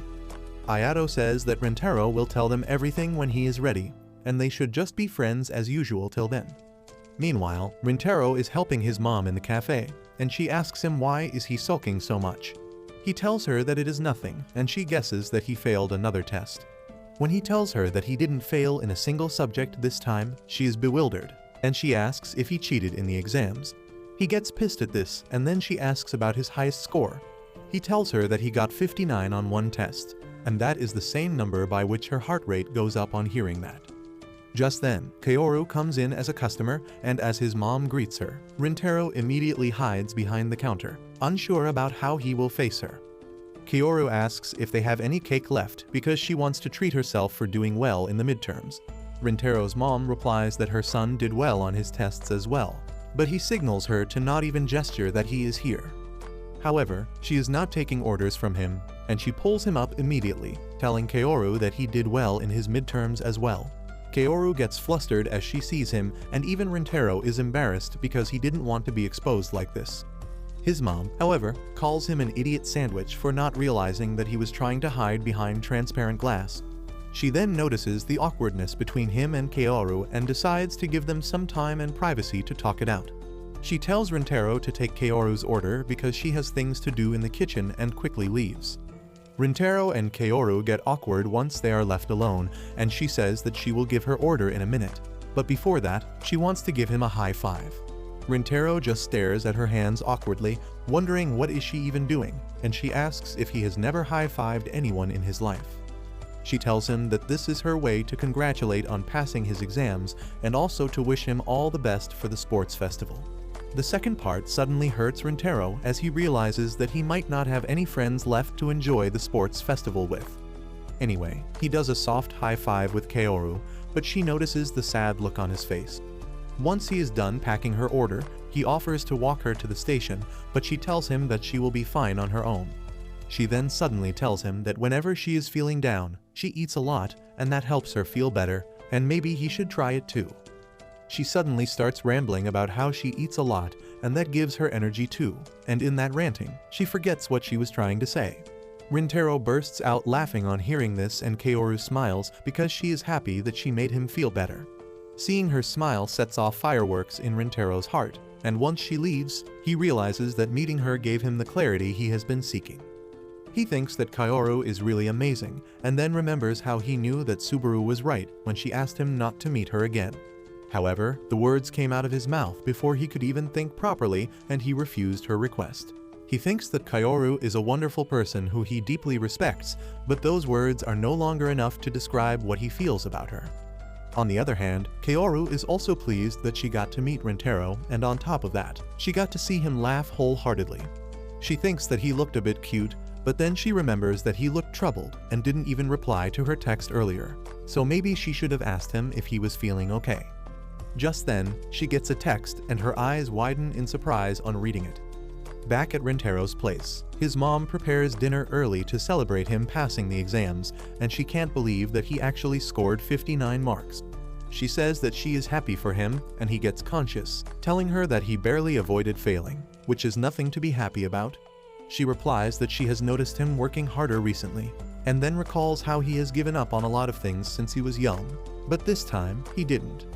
Ayato says that Rintaro will tell them everything when he is ready, and they should just be friends as usual till then. Meanwhile, Rintaro is helping his mom in the cafe, and she asks him why is he sulking so much. He tells her that it is nothing, and she guesses that he failed another test. When he tells her that he didn't fail in a single subject this time, she is bewildered, and she asks if he cheated in the exams. He gets pissed at this, and then she asks about his highest score. He tells her that he got 59 on one test, and that is the same number by which her heart rate goes up on hearing that. Just then, Kaoru comes in as a customer, and as his mom greets her, Rintaro immediately hides behind the counter, unsure about how he will face her. Kaoru asks if they have any cake left because she wants to treat herself for doing well in the midterms. Rintaro's mom replies that her son did well on his tests as well, but he signals her to not even gesture that he is here. However, she is not taking orders from him, and she pulls him up immediately, telling Kaoru that he did well in his midterms as well. Kaoru gets flustered as she sees him, and even Rintaro is embarrassed because he didn't want to be exposed like this. His mom, however, calls him an idiot sandwich for not realizing that he was trying to hide behind transparent glass. She then notices the awkwardness between him and Kaoru and decides to give them some time and privacy to talk it out. She tells Rintaro to take Kaoru's order because she has things to do in the kitchen and quickly leaves. Rintaro and Kaoru get awkward once they are left alone, and she says that she will give her order in a minute. But before that, she wants to give him a high five. Rintaro just stares at her hands awkwardly, wondering what is she even doing, and she asks if he has never high-fived anyone in his life. She tells him that this is her way to congratulate on passing his exams and also to wish him all the best for the sports festival. The second part suddenly hurts Rintaro as he realizes that he might not have any friends left to enjoy the sports festival with. Anyway, he does a soft high five with Kaoru, but she notices the sad look on his face. Once he is done packing her order, he offers to walk her to the station, but she tells him that she will be fine on her own. She then suddenly tells him that whenever she is feeling down, she eats a lot, and that helps her feel better, and maybe he should try it too. She suddenly starts rambling about how she eats a lot, and that gives her energy too, and in that ranting, she forgets what she was trying to say. Rintaro bursts out laughing on hearing this, and Kaoru smiles because she is happy that she made him feel better. Seeing her smile sets off fireworks in Rintaro's heart, and once she leaves, he realizes that meeting her gave him the clarity he has been seeking. He thinks that Kaoru is really amazing, and then remembers how he knew that Subaru was right when she asked him not to meet her again. However, the words came out of his mouth before he could even think properly, and he refused her request. He thinks that Kaoru is a wonderful person who he deeply respects, but those words are no longer enough to describe what he feels about her. On the other hand, Kaoru is also pleased that she got to meet Rintaro, and on top of that, she got to see him laugh wholeheartedly. She thinks that he looked a bit cute, but then she remembers that he looked troubled and didn't even reply to her text earlier, so maybe she should have asked him if he was feeling okay. Just then, she gets a text and her eyes widen in surprise on reading it. Back at Rintaro's place, his mom prepares dinner early to celebrate him passing the exams, and she can't believe that he actually scored 59 marks. She says that she is happy for him, and he gets conscious, telling her that he barely avoided failing, which is nothing to be happy about. She replies that she has noticed him working harder recently, and then recalls how he has given up on a lot of things since he was young, but this time he didn't.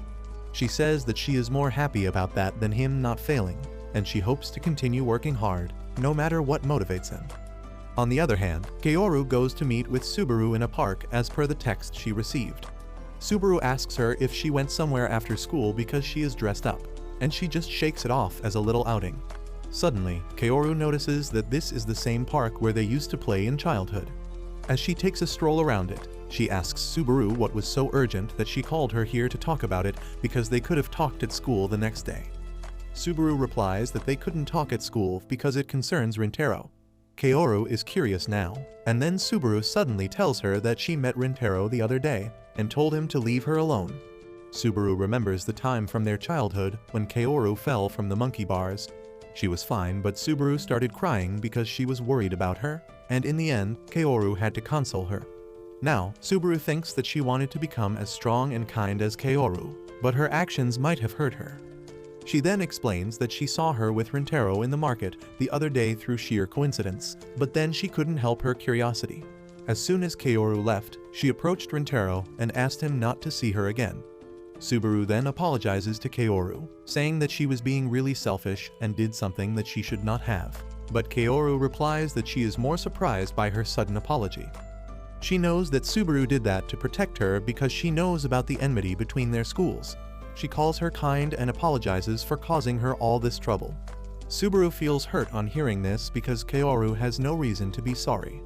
She says that she is more happy about that than him not failing, and she hopes to continue working hard, no matter what motivates him. On the other hand, Kaoru goes to meet with Subaru in a park as per the text she received. Subaru asks her if she went somewhere after school because she is dressed up, and she just shakes it off as a little outing. Suddenly, Kaoru notices that this is the same park where they used to play in childhood. As she takes a stroll around it, she asks Subaru what was so urgent that she called her here to talk about it because they could have talked at school the next day. Subaru replies that they couldn't talk at school because it concerns Rintaro. Kaoru is curious now, and then Subaru suddenly tells her that she met Rintaro the other day and told him to leave her alone. Subaru remembers the time from their childhood when Kaoru fell from the monkey bars. She was fine, but Subaru started crying because she was worried about her, and in the end, Kaoru had to console her. Now, Subaru thinks that she wanted to become as strong and kind as Kaoru, but her actions might have hurt her. She then explains that she saw her with Rintaro in the market the other day through sheer coincidence, but then she couldn't help her curiosity. As soon as Kaoru left, she approached Rintaro and asked him not to see her again. Subaru then apologizes to Kaoru, saying that she was being really selfish and did something that she should not have. But Kaoru replies that she is more surprised by her sudden apology. She knows that Subaru did that to protect her because she knows about the enmity between their schools. She calls her kind and apologizes for causing her all this trouble. Subaru feels hurt on hearing this because Kaoru has no reason to be sorry.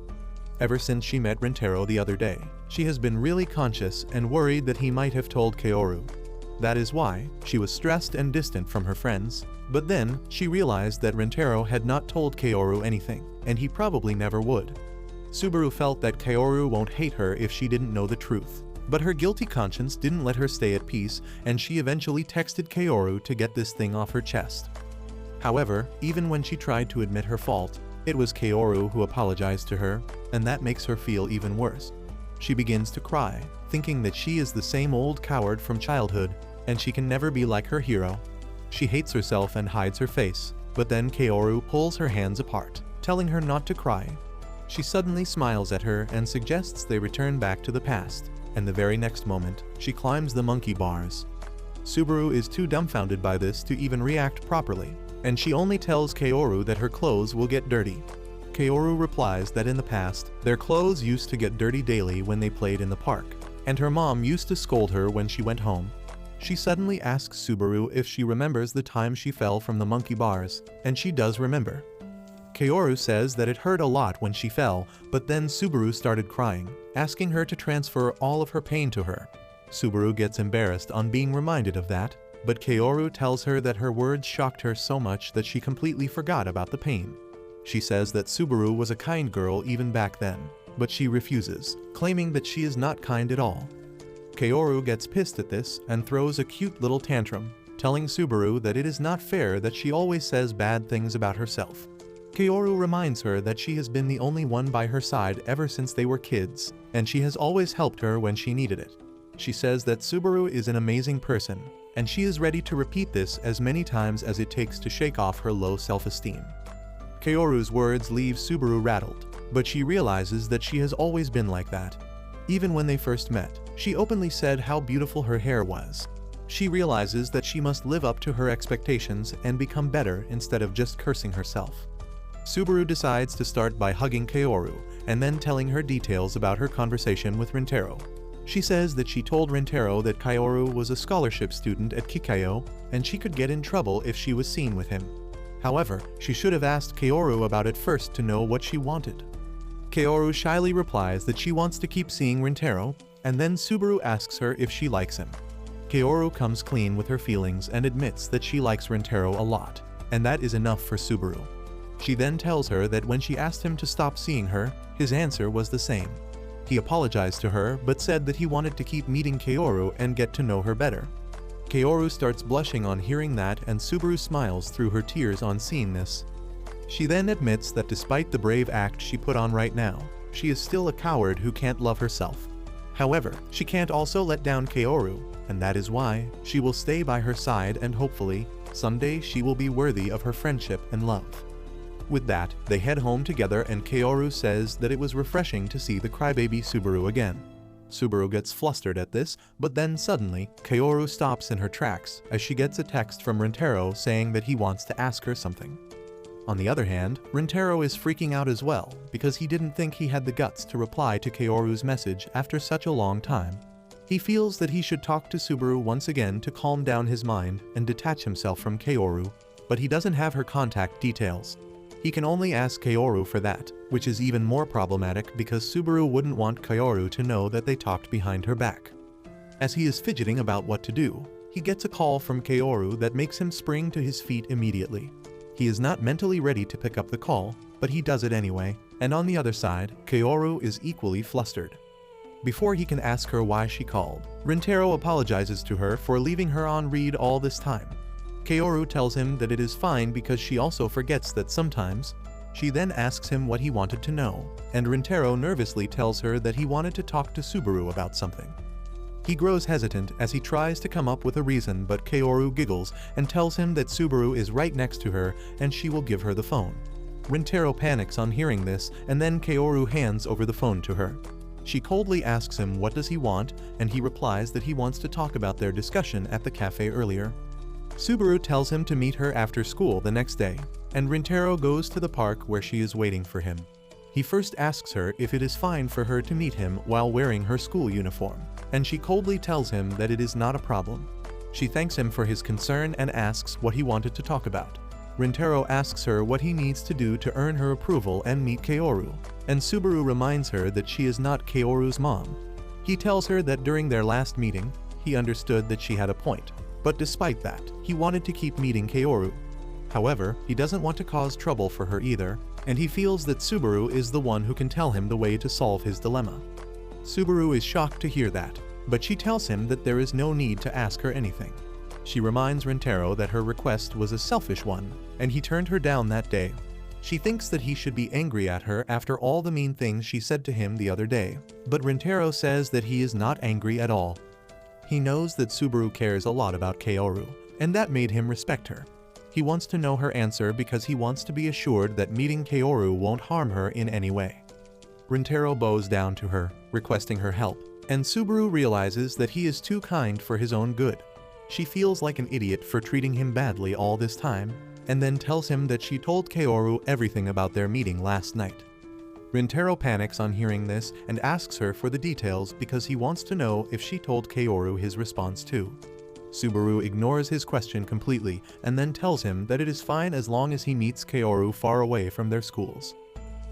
Ever since she met Rintaro the other day, she has been really conscious and worried that he might have told Kaoru. That is why she was stressed and distant from her friends, but then she realized that Rintaro had not told Kaoru anything, and he probably never would. Subaru felt that Kaoru won't hate her if she didn't know the truth, but her guilty conscience didn't let her stay at peace, and she eventually texted Kaoru to get this thing off her chest. However, even when she tried to admit her fault, it was Kaoru who apologized to her, and that makes her feel even worse. She begins to cry, thinking that she is the same old coward from childhood, and she can never be like her hero. She hates herself and hides her face, but then Kaoru pulls her hands apart, telling her not to cry. She suddenly smiles at her and suggests they return back to the past, and the very next moment, she climbs the monkey bars. Subaru is too dumbfounded by this to even react properly, and she only tells Kaoru that her clothes will get dirty. Kaoru replies that in the past, their clothes used to get dirty daily when they played in the park, and her mom used to scold her when she went home. She suddenly asks Subaru if she remembers the time she fell from the monkey bars, and she does remember. Kaoru says that it hurt a lot when she fell, but then Subaru started crying, asking her to transfer all of her pain to her. Subaru gets embarrassed on being reminded of that, but Kaoru tells her that her words shocked her so much that she completely forgot about the pain. She says that Subaru was a kind girl even back then, but she refuses, claiming that she is not kind at all. Kaoru gets pissed at this and throws a cute little tantrum, telling Subaru that it is not fair that she always says bad things about herself. Kaoru reminds her that she has been the only one by her side ever since they were kids, and she has always helped her when she needed it. She says that Subaru is an amazing person, and she is ready to repeat this as many times as it takes to shake off her low self-esteem. Kaoru's words leave Subaru rattled, but she realizes that she has always been like that. Even when they first met, she openly said how beautiful her hair was. She realizes that she must live up to her expectations and become better instead of just cursing herself. Subaru decides to start by hugging Kaoru and then telling her details about her conversation with Rintaro. She says that she told Rintaro that Kaoru was a scholarship student at Kikayo and she could get in trouble if she was seen with him. However, she should have asked Kaoru about it first to know what she wanted. Kaoru shyly replies that she wants to keep seeing Rintaro, and then Subaru asks her if she likes him. Kaoru comes clean with her feelings and admits that she likes Rintaro a lot, and that is enough for Subaru. She then tells her that when she asked him to stop seeing her, his answer was the same. He apologized to her but said that he wanted to keep meeting Kaoru and get to know her better. Kaoru starts blushing on hearing that, and Subaru smiles through her tears on seeing this. She then admits that despite the brave act she put on right now, she is still a coward who can't love herself. However, she can't also let down Kaoru, and that is why she will stay by her side, and hopefully, someday she will be worthy of her friendship and love. With that, they head home together and Kaoru says that it was refreshing to see the crybaby Subaru again. Subaru gets flustered at this, but then suddenly, Kaoru stops in her tracks as she gets a text from Rintaro saying that he wants to ask her something. On the other hand, Rintaro is freaking out as well because he didn't think he had the guts to reply to Kaoru's message after such a long time. He feels that he should talk to Subaru once again to calm down his mind and detach himself from Kaoru, but he doesn't have her contact details. He can only ask Kaoru for that, which is even more problematic because Subaru wouldn't want Kaoru to know that they talked behind her back. As he is fidgeting about what to do, he gets a call from Kaoru that makes him spring to his feet immediately. He is not mentally ready to pick up the call, but he does it anyway, and on the other side, Kaoru is equally flustered. Before he can ask her why she called, Rintaro apologizes to her for leaving her on read all this time. Kaoru tells him that it is fine because she also forgets that sometimes. She then asks him what he wanted to know, and Rintaro nervously tells her that he wanted to talk to Subaru about something. He grows hesitant as he tries to come up with a reason, but Kaoru giggles and tells him that Subaru is right next to her and she will give her the phone. Rintaro panics on hearing this, and then Kaoru hands over the phone to her. She coldly asks him what does he want, and he replies that he wants to talk about their discussion at the cafe earlier. Subaru tells him to meet her after school the next day, and Rintaro goes to the park where she is waiting for him. He first asks her if it is fine for her to meet him while wearing her school uniform, and she coldly tells him that it is not a problem. She thanks him for his concern and asks what he wanted to talk about. Rintaro asks her what he needs to do to earn her approval and meet Kaoru, and Subaru reminds her that she is not Kaoru's mom. He tells her that during their last meeting, he understood that she had a point, but despite that, he wanted to keep meeting Kaoru. However, he doesn't want to cause trouble for her either, and he feels that Subaru is the one who can tell him the way to solve his dilemma. Subaru is shocked to hear that, but she tells him that there is no need to ask her anything. She reminds Rintaro that her request was a selfish one, and he turned her down that day. She thinks that he should be angry at her after all the mean things she said to him the other day, but Rintaro says that he is not angry at all. He knows that Subaru cares a lot about Kaoru, and that made him respect her. He wants to know her answer because he wants to be assured that meeting Kaoru won't harm her in any way. Rintaro bows down to her, requesting her help, and Subaru realizes that he is too kind for his own good. She feels like an idiot for treating him badly all this time, and then tells him that she told Kaoru everything about their meeting last night. Rintaro panics on hearing this and asks her for the details because he wants to know if she told Kaoru his response too. Subaru ignores his question completely and then tells him that it is fine as long as he meets Kaoru far away from their schools.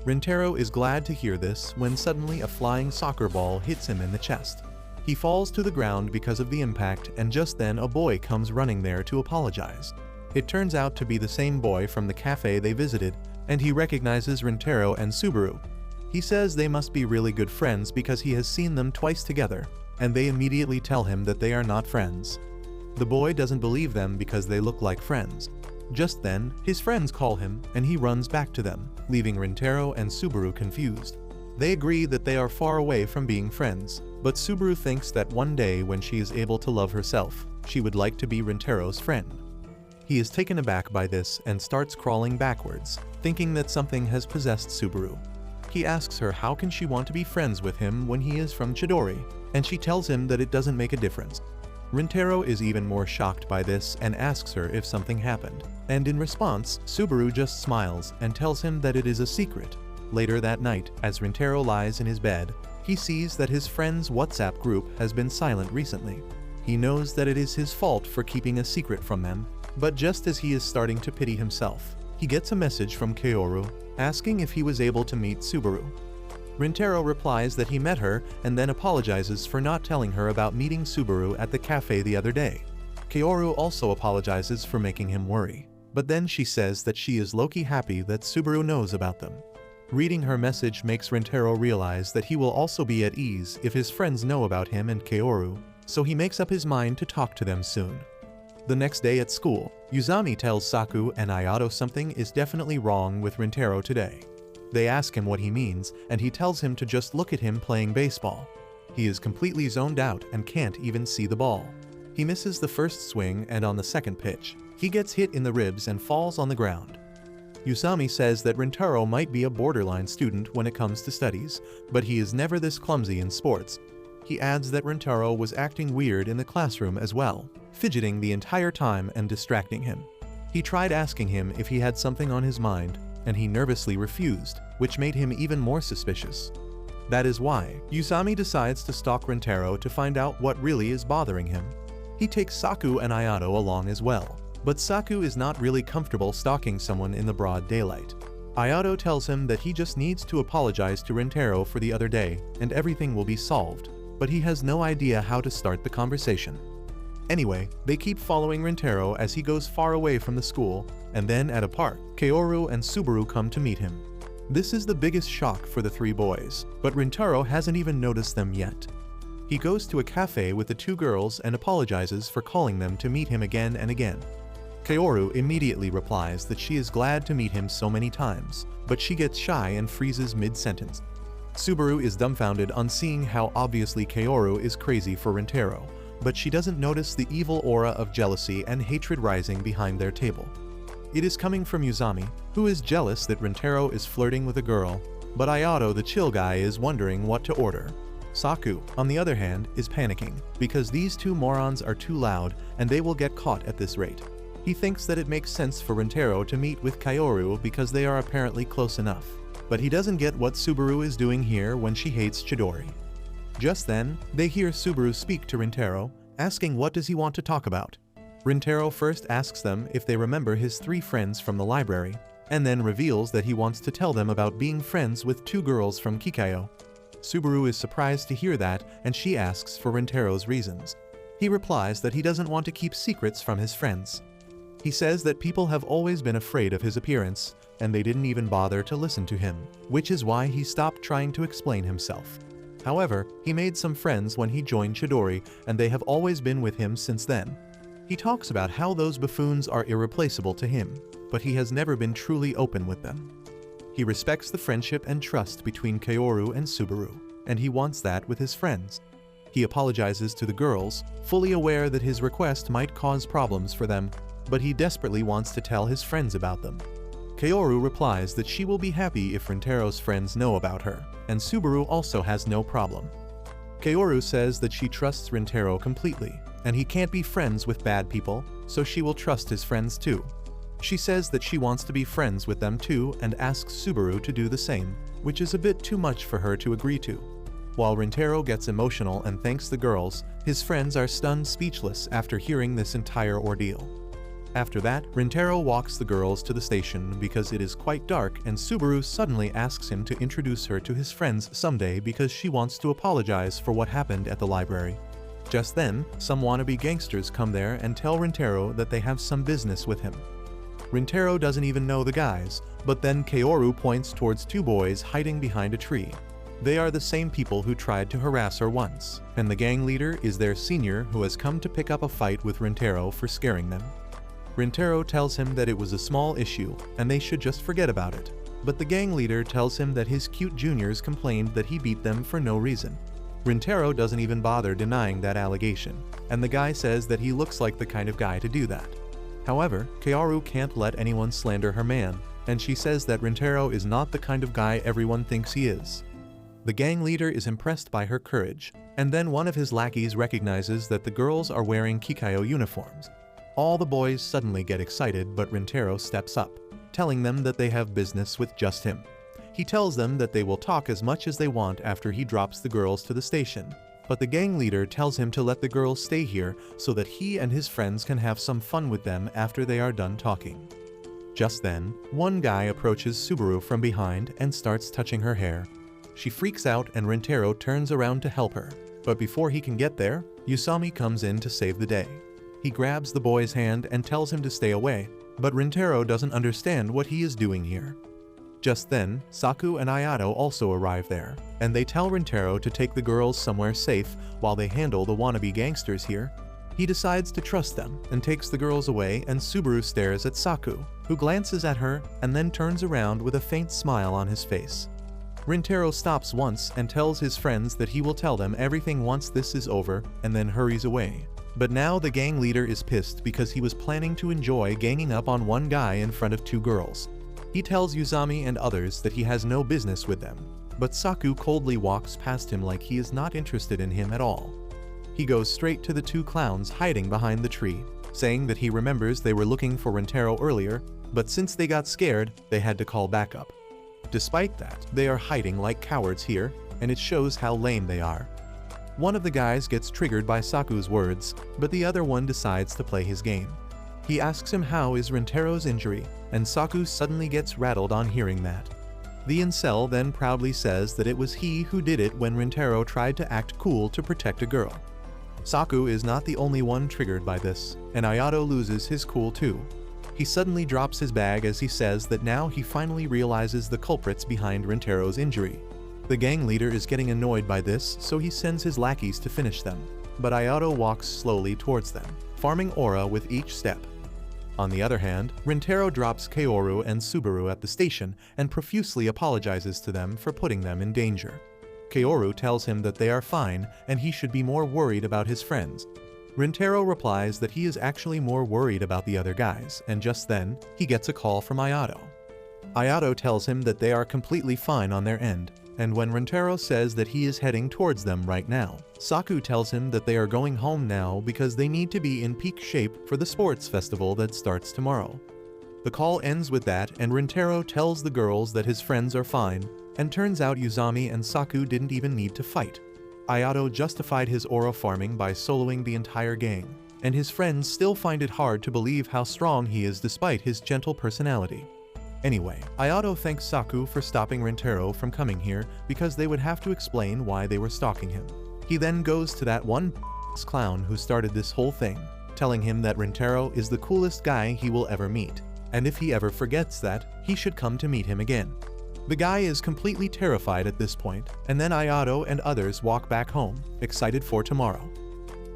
Rintaro is glad to hear this when suddenly a flying soccer ball hits him in the chest. He falls to the ground because of the impact, and just then a boy comes running there to apologize. It turns out to be the same boy from the cafe they visited, and he recognizes Rintaro and Subaru. He says they must be really good friends because he has seen them twice together, and they immediately tell him that they are not friends. The boy doesn't believe them because they look like friends. Just then, his friends call him, and he runs back to them, leaving Rintaro and Subaru confused. They agree that they are far away from being friends, but Subaru thinks that one day when she is able to love herself, she would like to be Rintaro's friend. He is taken aback by this and starts crawling backwards, thinking that something has possessed Subaru. He asks her how can she want to be friends with him when he is from Chidori, and she tells him that it doesn't make a difference. Rintaro is even more shocked by this and asks her if something happened, and in response, Subaru just smiles and tells him that it is a secret. Later that night, as Rintaro lies in his bed, he sees that his friend's WhatsApp group has been silent recently. He knows that it is his fault for keeping a secret from them, but just as he is starting to pity himself, he gets a message from Kaoru asking if he was able to meet Subaru. Rintaro replies that he met her and then apologizes for not telling her about meeting Subaru at the cafe the other day. Kaoru also apologizes for making him worry, but then she says that she is low-key happy that Subaru knows about them. Reading her message makes Rintaro realize that he will also be at ease if his friends know about him and Kaoru, so he makes up his mind to talk to them soon. The next day at school, Yuzami tells Saku and Ayato something is definitely wrong with Rintaro today. They ask him what he means, and he tells him to just look at him playing baseball. He is completely zoned out and can't even see the ball. He misses the first swing, and on the second pitch, he gets hit in the ribs and falls on the ground. Yuzami says that Rintaro might be a borderline student when it comes to studies, but he is never this clumsy in sports. He adds that Rintaro was acting weird in the classroom as well, fidgeting the entire time and distracting him. He tried asking him if he had something on his mind, and he nervously refused, which made him even more suspicious. That is why Yuzami decides to stalk Rintaro to find out what really is bothering him. He takes Saku and Ayato along as well, but Saku is not really comfortable stalking someone in the broad daylight. Ayato tells him that he just needs to apologize to Rintaro for the other day and everything will be solved, but he has no idea how to start the conversation. Anyway, they keep following Rintaro as he goes far away from the school, and then at a park, Kaoru and Subaru come to meet him. This is the biggest shock for the three boys, but Rintaro hasn't even noticed them yet. He goes to a cafe with the two girls and apologizes for calling them to meet him again and again. Kaoru immediately replies that she is glad to meet him so many times, but she gets shy and freezes mid-sentence. Subaru is dumbfounded on seeing how obviously Kaoru is crazy for Rintaro, but she doesn't notice the evil aura of jealousy and hatred rising behind their table. It is coming from Yuzami, who is jealous that Rintaro is flirting with a girl, but Ayato, the chill guy, is wondering what to order. Saku, on the other hand, is panicking, because these two morons are too loud and they will get caught at this rate. He thinks that it makes sense for Rintaro to meet with Kaoru because they are apparently close enough, but he doesn't get what Subaru is doing here when she hates Chidori. Just then, they hear Subaru speak to Rintaro, asking what does he want to talk about. Rintaro first asks them if they remember his three friends from the library, and then reveals that he wants to tell them about being friends with two girls from Kikayo. Subaru is surprised to hear that, and she asks for Rintaro's reasons. He replies that he doesn't want to keep secrets from his friends. He says that people have always been afraid of his appearance, and they didn't even bother to listen to him, which is why he stopped trying to explain himself. However, he made some friends when he joined Chidori, and they have always been with him since then. He talks about how those buffoons are irreplaceable to him, but he has never been truly open with them. He respects the friendship and trust between Kaoru and Subaru, and he wants that with his friends. He apologizes to the girls, fully aware that his request might cause problems for them, but he desperately wants to tell his friends about them. Kaoru replies that she will be happy if Rintaro's friends know about her, and Subaru also has no problem. Kaoru says that she trusts Rintaro completely, and he can't be friends with bad people, so she will trust his friends too. She says that she wants to be friends with them too and asks Subaru to do the same, which is a bit too much for her to agree to. While Rintaro gets emotional and thanks the girls, his friends are stunned speechless after hearing this entire ordeal. After that, Rintaro walks the girls to the station because it is quite dark, and Subaru suddenly asks him to introduce her to his friends someday because she wants to apologize for what happened at the library. Just then, some wannabe gangsters come there and tell Rintaro that they have some business with him. Rintaro doesn't even know the guys, but then Kaoru points towards two boys hiding behind a tree. They are the same people who tried to harass her once, and the gang leader is their senior who has come to pick up a fight with Rintaro for scaring them. Rintaro tells him that it was a small issue and they should just forget about it, but the gang leader tells him that his cute juniors complained that he beat them for no reason. Rintaro doesn't even bother denying that allegation, and the guy says that he looks like the kind of guy to do that. However, Kaoru can't let anyone slander her man, and she says that Rintaro is not the kind of guy everyone thinks he is. The gang leader is impressed by her courage, and then one of his lackeys recognizes that the girls are wearing Kikayo uniforms. All the boys suddenly get excited, but Rintaro steps up, telling them that they have business with just him. He tells them that they will talk as much as they want after he drops the girls to the station, but the gang leader tells him to let the girls stay here so that he and his friends can have some fun with them after they are done talking. Just then, one guy approaches Subaru from behind and starts touching her hair. She freaks out and Rintaro turns around to help her, but before he can get there, Yuzami comes in to save the day. He grabs the boy's hand and tells him to stay away, but Rintaro doesn't understand what he is doing here. Just then, Saku and Ayato also arrive there, and they tell Rintaro to take the girls somewhere safe while they handle the wannabe gangsters here. He decides to trust them and takes the girls away, and Subaru stares at Saku, who glances at her and then turns around with a faint smile on his face. Rintaro stops once and tells his friends that he will tell them everything once this is over, and then hurries away. But now the gang leader is pissed because he was planning to enjoy ganging up on one guy in front of two girls. He tells Yuzami and others that he has no business with them, but Saku coldly walks past him like he is not interested in him at all. He goes straight to the two clowns hiding behind the tree, saying that he remembers they were looking for Rintaro earlier, but since they got scared, they had to call backup. Despite that, they are hiding like cowards here, and it shows how lame they are. One of the guys gets triggered by Saku's words, but the other one decides to play his game. He asks him how is Rintaro's injury, and Saku suddenly gets rattled on hearing that. The incel then proudly says that it was he who did it when Rintaro tried to act cool to protect a girl. Saku is not the only one triggered by this, and Ayato loses his cool too. He suddenly drops his bag as he says that now he finally realizes the culprits behind Rintaro's injury. The gang leader is getting annoyed by this, so he sends his lackeys to finish them, but Ayato walks slowly towards them, farming aura with each step. On the other hand, Rintaro drops Kaoru and Subaru at the station and profusely apologizes to them for putting them in danger. Kaoru tells him that they are fine and he should be more worried about his friends. Rintaro replies that he is actually more worried about the other guys, and just then, he gets a call from Ayato. Ayato tells him that they are completely fine on their end, and when Rintaro says that he is heading towards them right now, Saku tells him that they are going home now because they need to be in peak shape for the sports festival that starts tomorrow. The call ends with that, and Rintaro tells the girls that his friends are fine, and turns out Yuzami and Saku didn't even need to fight. Ayato justified his aura farming by soloing the entire gang, and his friends still find it hard to believe how strong he is despite his gentle personality. Anyway, Ayato thanks Saku for stopping Rintaro from coming here because they would have to explain why they were stalking him. He then goes to that one clown who started this whole thing, telling him that Rintaro is the coolest guy he will ever meet, and if he ever forgets that, he should come to meet him again. The guy is completely terrified at this point, and then Ayato and others walk back home, excited for tomorrow.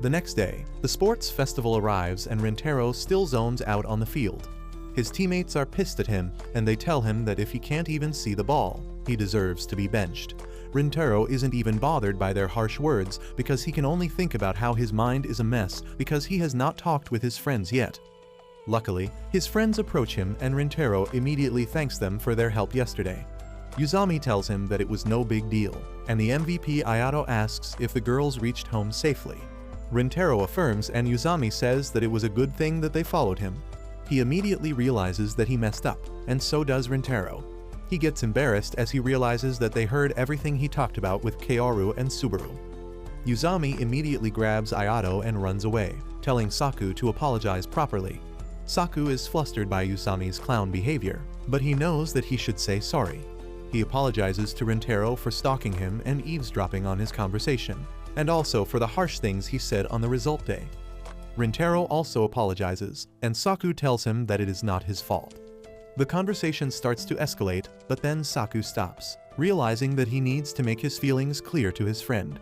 The next day, the sports festival arrives and Rintaro still zones out on the field. His teammates are pissed at him, and they tell him that if he can't even see the ball, he deserves to be benched. Rintaro isn't even bothered by their harsh words because he can only think about how his mind is a mess because he has not talked with his friends yet. Luckily, his friends approach him and Rintaro immediately thanks them for their help yesterday. Yuzami tells him that it was no big deal, and the MVP Ayato asks if the girls reached home safely. Rintaro affirms and Yuzami says that it was a good thing that they followed him. He immediately realizes that he messed up, and so does Rintaro. He gets embarrassed as he realizes that they heard everything he talked about with Kaoru and Subaru. Yuzami immediately grabs Ayato and runs away, telling Saku to apologize properly. Saku is flustered by Yuzami's clown behavior, but he knows that he should say sorry. He apologizes to Rintaro for stalking him and eavesdropping on his conversation, and also for the harsh things he said on the result day. Rintaro also apologizes, and Saku tells him that it is not his fault. The conversation starts to escalate, but then Saku stops, realizing that he needs to make his feelings clear to his friend.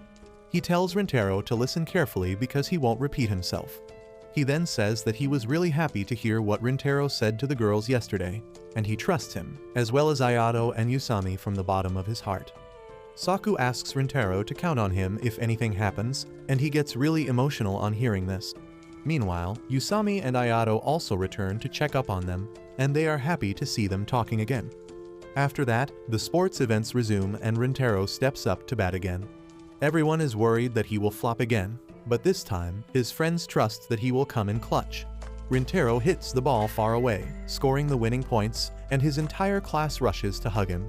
He tells Rintaro to listen carefully because he won't repeat himself. He then says that he was really happy to hear what Rintaro said to the girls yesterday, and he trusts him, as well as Ayato and Yuzami from the bottom of his heart. Saku asks Rintaro to count on him if anything happens, and he gets really emotional on hearing this. Meanwhile, Yuzami and Ayato also return to check up on them, and they are happy to see them talking again. After that, the sports events resume and Rintaro steps up to bat again. Everyone is worried that he will flop again, but this time, his friends trust that he will come in clutch. Rintaro hits the ball far away, scoring the winning points, and his entire class rushes to hug him.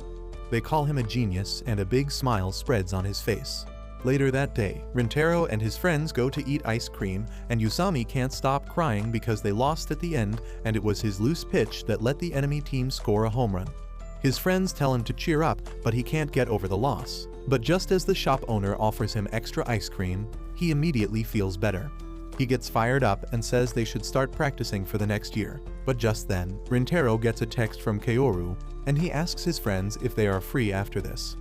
They call him a genius, and a big smile spreads on his face. Later that day, Rintaro and his friends go to eat ice cream, and Yuzami can't stop crying because they lost at the end and it was his loose pitch that let the enemy team score a home run. His friends tell him to cheer up, but he can't get over the loss. But just as the shop owner offers him extra ice cream, he immediately feels better. He gets fired up and says they should start practicing for the next year. But just then, Rintaro gets a text from Kaoru, and he asks his friends if they are free after this.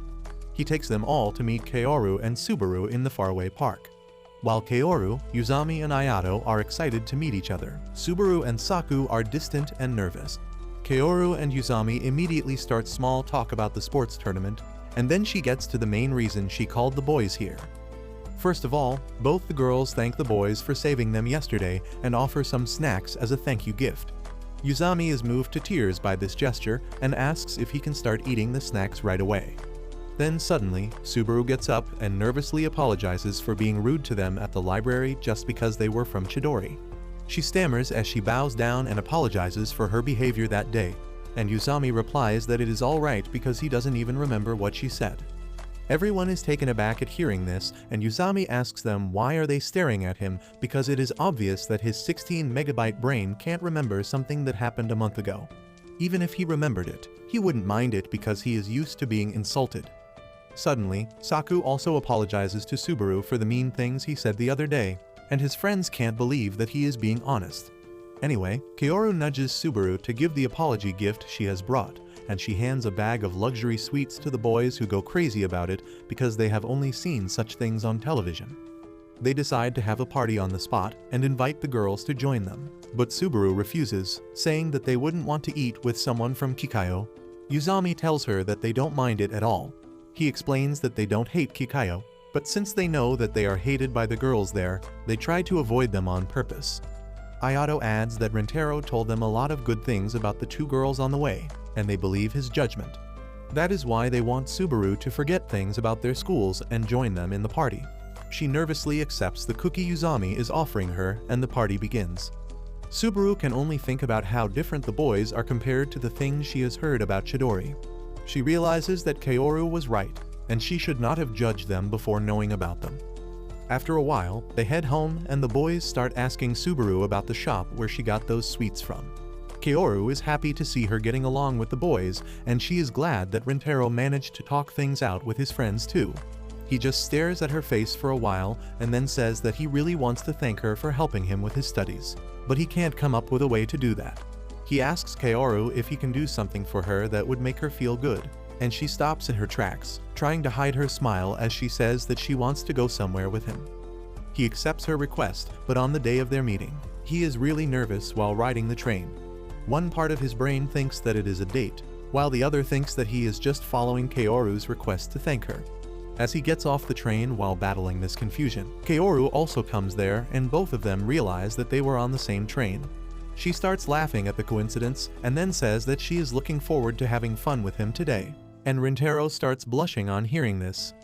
He takes them all to meet Kaoru and Subaru in the faraway park. While Kaoru, Yuzami and Ayato are excited to meet each other, Subaru and Saku are distant and nervous. Kaoru and Yuzami immediately start small talk about the sports tournament, and then she gets to the main reason she called the boys here. First of all, both the girls thank the boys for saving them yesterday and offer some snacks as a thank you gift. Yuzami is moved to tears by this gesture and asks if he can start eating the snacks right away. Then suddenly, Subaru gets up and nervously apologizes for being rude to them at the library just because they were from Chidori. She stammers as she bows down and apologizes for her behavior that day, and Yuzami replies that it is alright because he doesn't even remember what she said. Everyone is taken aback at hearing this, and Yuzami asks them why are they staring at him because it is obvious that his 16-megabyte brain can't remember something that happened a month ago. Even if he remembered it, he wouldn't mind it because he is used to being insulted. Suddenly, Saku also apologizes to Subaru for the mean things he said the other day, and his friends can't believe that he is being honest. Anyway, Kaoru nudges Subaru to give the apology gift she has brought, and she hands a bag of luxury sweets to the boys who go crazy about it because they have only seen such things on television. They decide to have a party on the spot and invite the girls to join them, but Subaru refuses, saying that they wouldn't want to eat with someone from Kikayo. Yuzami tells her that they don't mind it at all. He explains that they don't hate Kikayo, but since they know that they are hated by the girls there, they try to avoid them on purpose. Ayato adds that Rintaro told them a lot of good things about the two girls on the way, and they believe his judgment. That is why they want Subaru to forget things about their schools and join them in the party. She nervously accepts the cookie Yuzami is offering her, and the party begins. Subaru can only think about how different the boys are compared to the things she has heard about Chidori. She realizes that Kaoru was right, and she should not have judged them before knowing about them. After a while, they head home and the boys start asking Subaru about the shop where she got those sweets from. Kaoru is happy to see her getting along with the boys, and she is glad that Rintaro managed to talk things out with his friends too. He just stares at her face for a while and then says that he really wants to thank her for helping him with his studies, but he can't come up with a way to do that. He asks Kaoru if he can do something for her that would make her feel good, and she stops in her tracks, trying to hide her smile as she says that she wants to go somewhere with him. He accepts her request, but on the day of their meeting, he is really nervous while riding the train. One part of his brain thinks that it is a date, while the other thinks that he is just following Kaoru's request to thank her. As he gets off the train while battling this confusion, Kaoru also comes there and both of them realize that they were on the same train. She starts laughing at the coincidence and then says that she is looking forward to having fun with him today, and Rintaro starts blushing on hearing this.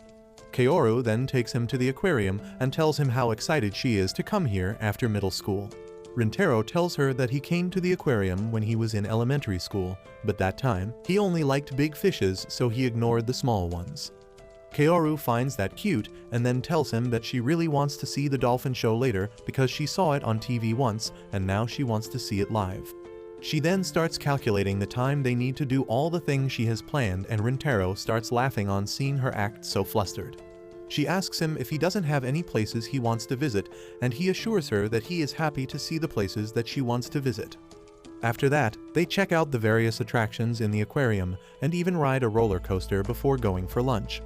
Kaoru then takes him to the aquarium and tells him how excited she is to come here after middle school. Rintaro tells her that he came to the aquarium when he was in elementary school, but that time, he only liked big fishes so he ignored the small ones. Kaoru finds that cute and then tells him that she really wants to see the dolphin show later because she saw it on TV once and now she wants to see it live. She then starts calculating the time they need to do all the things she has planned, and Rintaro starts laughing on seeing her act so flustered. She asks him if he doesn't have any places he wants to visit, and he assures her that he is happy to see the places that she wants to visit. After that, they check out the various attractions in the aquarium and even ride a roller coaster before going for lunch.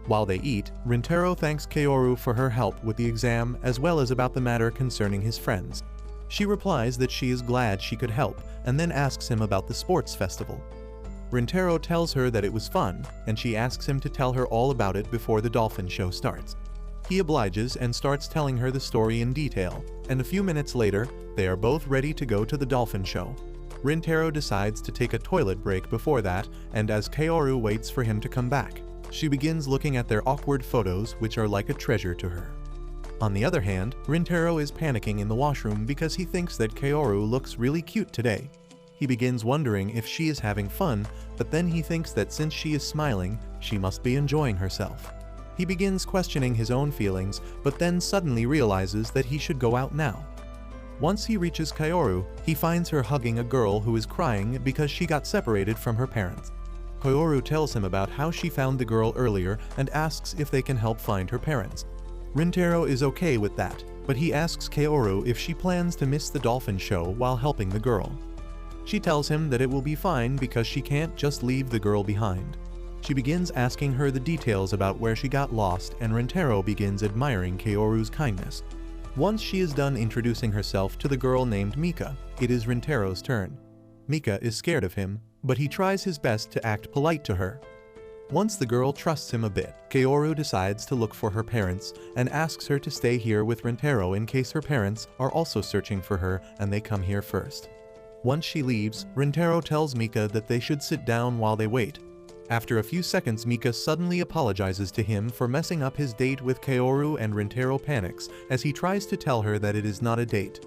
While they eat, Rintaro thanks Kaoru for her help with the exam as well as about the matter concerning his friends. She replies that she is glad she could help and then asks him about the sports festival. Rintaro tells her that it was fun, and she asks him to tell her all about it before the dolphin show starts. He obliges and starts telling her the story in detail, and a few minutes later, they are both ready to go to the dolphin show. Rintaro decides to take a toilet break before that, and as Kaoru waits for him to come back, she begins looking at their awkward photos, which are like a treasure to her. On the other hand, Rintaro is panicking in the washroom because he thinks that Kaoru looks really cute today. He begins wondering if she is having fun, but then he thinks that since she is smiling, she must be enjoying herself. He begins questioning his own feelings, but then suddenly realizes that he should go out now. Once he reaches Kaoru, he finds her hugging a girl who is crying because she got separated from her parents. Kaoru tells him about how she found the girl earlier and asks if they can help find her parents. Rintaro is okay with that, but he asks Kaoru if she plans to miss the dolphin show while helping the girl. She tells him that it will be fine because she can't just leave the girl behind. She begins asking her the details about where she got lost, and Rintaro begins admiring Kaoru's kindness. Once she is done introducing herself to the girl named Mika, it is Rintaro's turn. Mika is scared of him, but he tries his best to act polite to her. Once the girl trusts him a bit, Kaoru decides to look for her parents and asks her to stay here with Rintaro in case her parents are also searching for her and they come here first. Once she leaves, Rintaro tells Mika that they should sit down while they wait. After a few seconds, Mika suddenly apologizes to him for messing up his date with Kaoru, and Rintaro panics as he tries to tell her that it is not a date.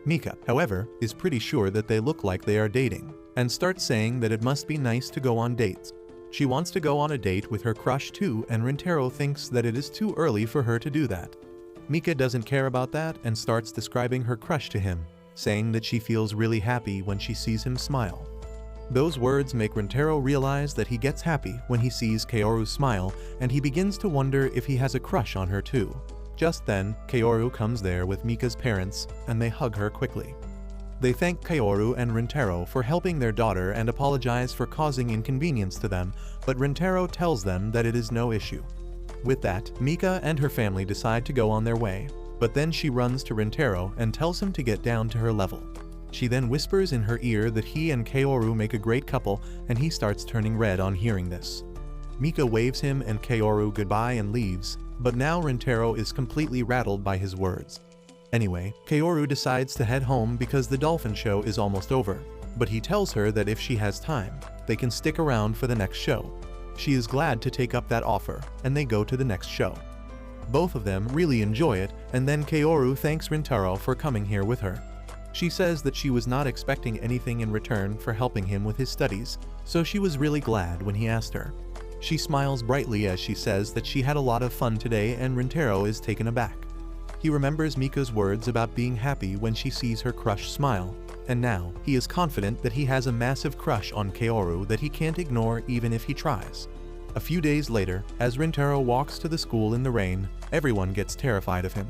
Mika, however, is pretty sure that they look like they are dating, and starts saying that it must be nice to go on dates. She wants to go on a date with her crush too, and Rintaro thinks that it is too early for her to do that. Mika doesn't care about that and starts describing her crush to him, saying that she feels really happy when she sees him smile. Those words make Rintaro realize that he gets happy when he sees Kaoru smile, and he begins to wonder if he has a crush on her too. Just then, Kaoru comes there with Mika's parents, and they hug her quickly. They thank Kaoru and Rintaro for helping their daughter and apologize for causing inconvenience to them, but Rintaro tells them that it is no issue. With that, Mika and her family decide to go on their way, but then she runs to Rintaro and tells him to get down to her level. She then whispers in her ear that he and Kaoru make a great couple, and he starts turning red on hearing this. Mika waves him and Kaoru goodbye and leaves, but now Rintaro is completely rattled by his words. Anyway, Kaoru decides to head home because the dolphin show is almost over, but he tells her that if she has time, they can stick around for the next show. She is glad to take up that offer, and they go to the next show. Both of them really enjoy it, and then Kaoru thanks Rintaro for coming here with her. She says that she was not expecting anything in return for helping him with his studies, so she was really glad when he asked her. She smiles brightly as she says that she had a lot of fun today, and Rintaro is taken aback. He remembers Mika's words about being happy when she sees her crush smile, and now he is confident that he has a massive crush on Kaoru that he can't ignore even if he tries. A few days later, as Rintaro walks to the school in the rain, everyone gets terrified of him.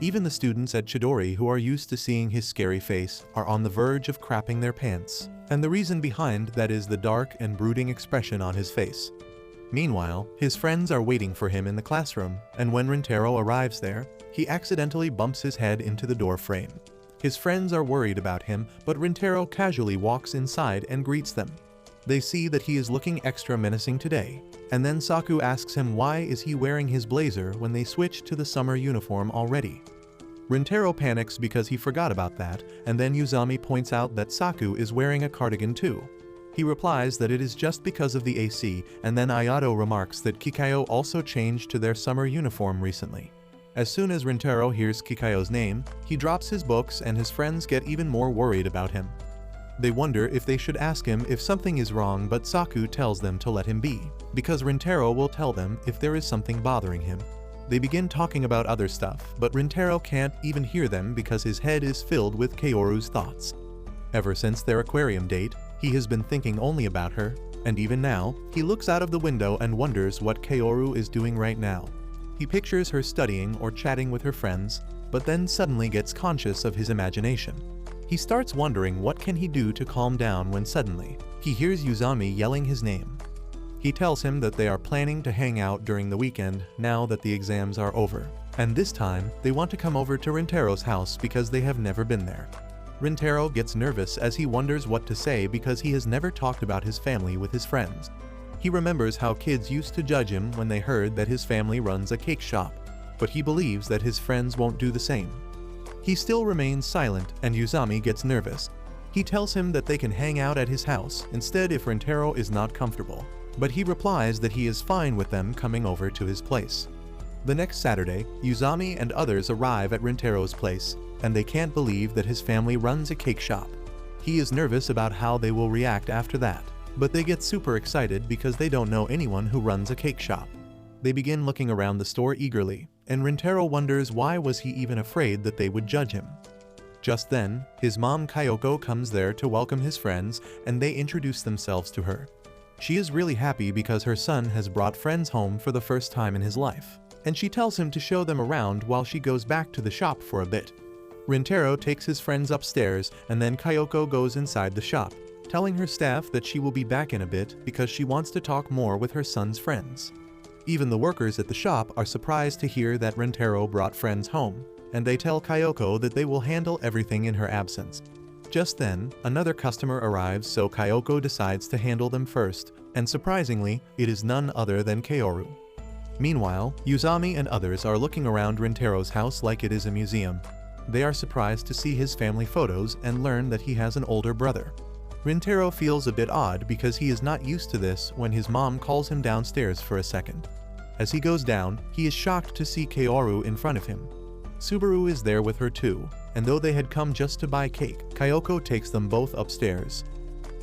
Even the students at Chidori, who are used to seeing his scary face, are on the verge of crapping their pants, and the reason behind that is the dark and brooding expression on his face. Meanwhile, his friends are waiting for him in the classroom, and when Rintaro arrives there, he accidentally bumps his head into the door frame. His friends are worried about him, but Rintaro casually walks inside and greets them. They see that he is looking extra menacing today, and then Saku asks him why is he wearing his blazer when they switched to the summer uniform already. Rintaro panics because he forgot about that, and then Uzami points out that Saku is wearing a cardigan too. He replies that it is just because of the AC, and then Ayato remarks that Kikayo also changed to their summer uniform recently. As soon as Rintaro hears Kikayo's name, he drops his books and his friends get even more worried about him. They wonder if they should ask him if something is wrong, but Saku tells them to let him be, because Rintaro will tell them if there is something bothering him. They begin talking about other stuff, but Rintaro can't even hear them because his head is filled with Kaoru's thoughts. Ever since their aquarium date, he has been thinking only about her, and even now, he looks out of the window and wonders what Kaoru is doing right now. He pictures her studying or chatting with her friends, but then suddenly gets conscious of his imagination. He starts wondering what can he do to calm down when suddenly, he hears Uzami yelling his name. He tells him that they are planning to hang out during the weekend now that the exams are over, and this time they want to come over to Rintaro's house because they have never been there. Rintaro gets nervous as he wonders what to say because he has never talked about his family with his friends. He remembers how kids used to judge him when they heard that his family runs a cake shop, but he believes that his friends won't do the same. He still remains silent, and Uzami gets nervous. He tells him that they can hang out at his house instead if Rintaro is not comfortable, but he replies that he is fine with them coming over to his place. The next Saturday, Uzami and others arrive at Rintaro's place, and they can't believe that his family runs a cake shop. He is nervous about how they will react after that, but they get super excited because they don't know anyone who runs a cake shop. They begin looking around the store eagerly, and Rintaro wonders why was he even afraid that they would judge him. Just then, his mom Kayoko comes there to welcome his friends, and they introduce themselves to her. She is really happy because her son has brought friends home for the first time in his life, and she tells him to show them around while she goes back to the shop for a bit. Rintaro takes his friends upstairs, and then Kayoko goes inside the shop, telling her staff that she will be back in a bit because she wants to talk more with her son's friends. Even the workers at the shop are surprised to hear that Rintaro brought friends home, and they tell Kyoko that they will handle everything in her absence. Just then, another customer arrives, so Kyoko decides to handle them first, and surprisingly, it is none other than Kaoru. Meanwhile, Yuzami and others are looking around Rintaro's house like it is a museum. They are surprised to see his family photos and learn that he has an older brother. Rintaro feels a bit odd because he is not used to this when his mom calls him downstairs for a second. As he goes down, he is shocked to see Kaoru in front of him. Subaru is there with her too, and though they had come just to buy cake, Kyoko takes them both upstairs.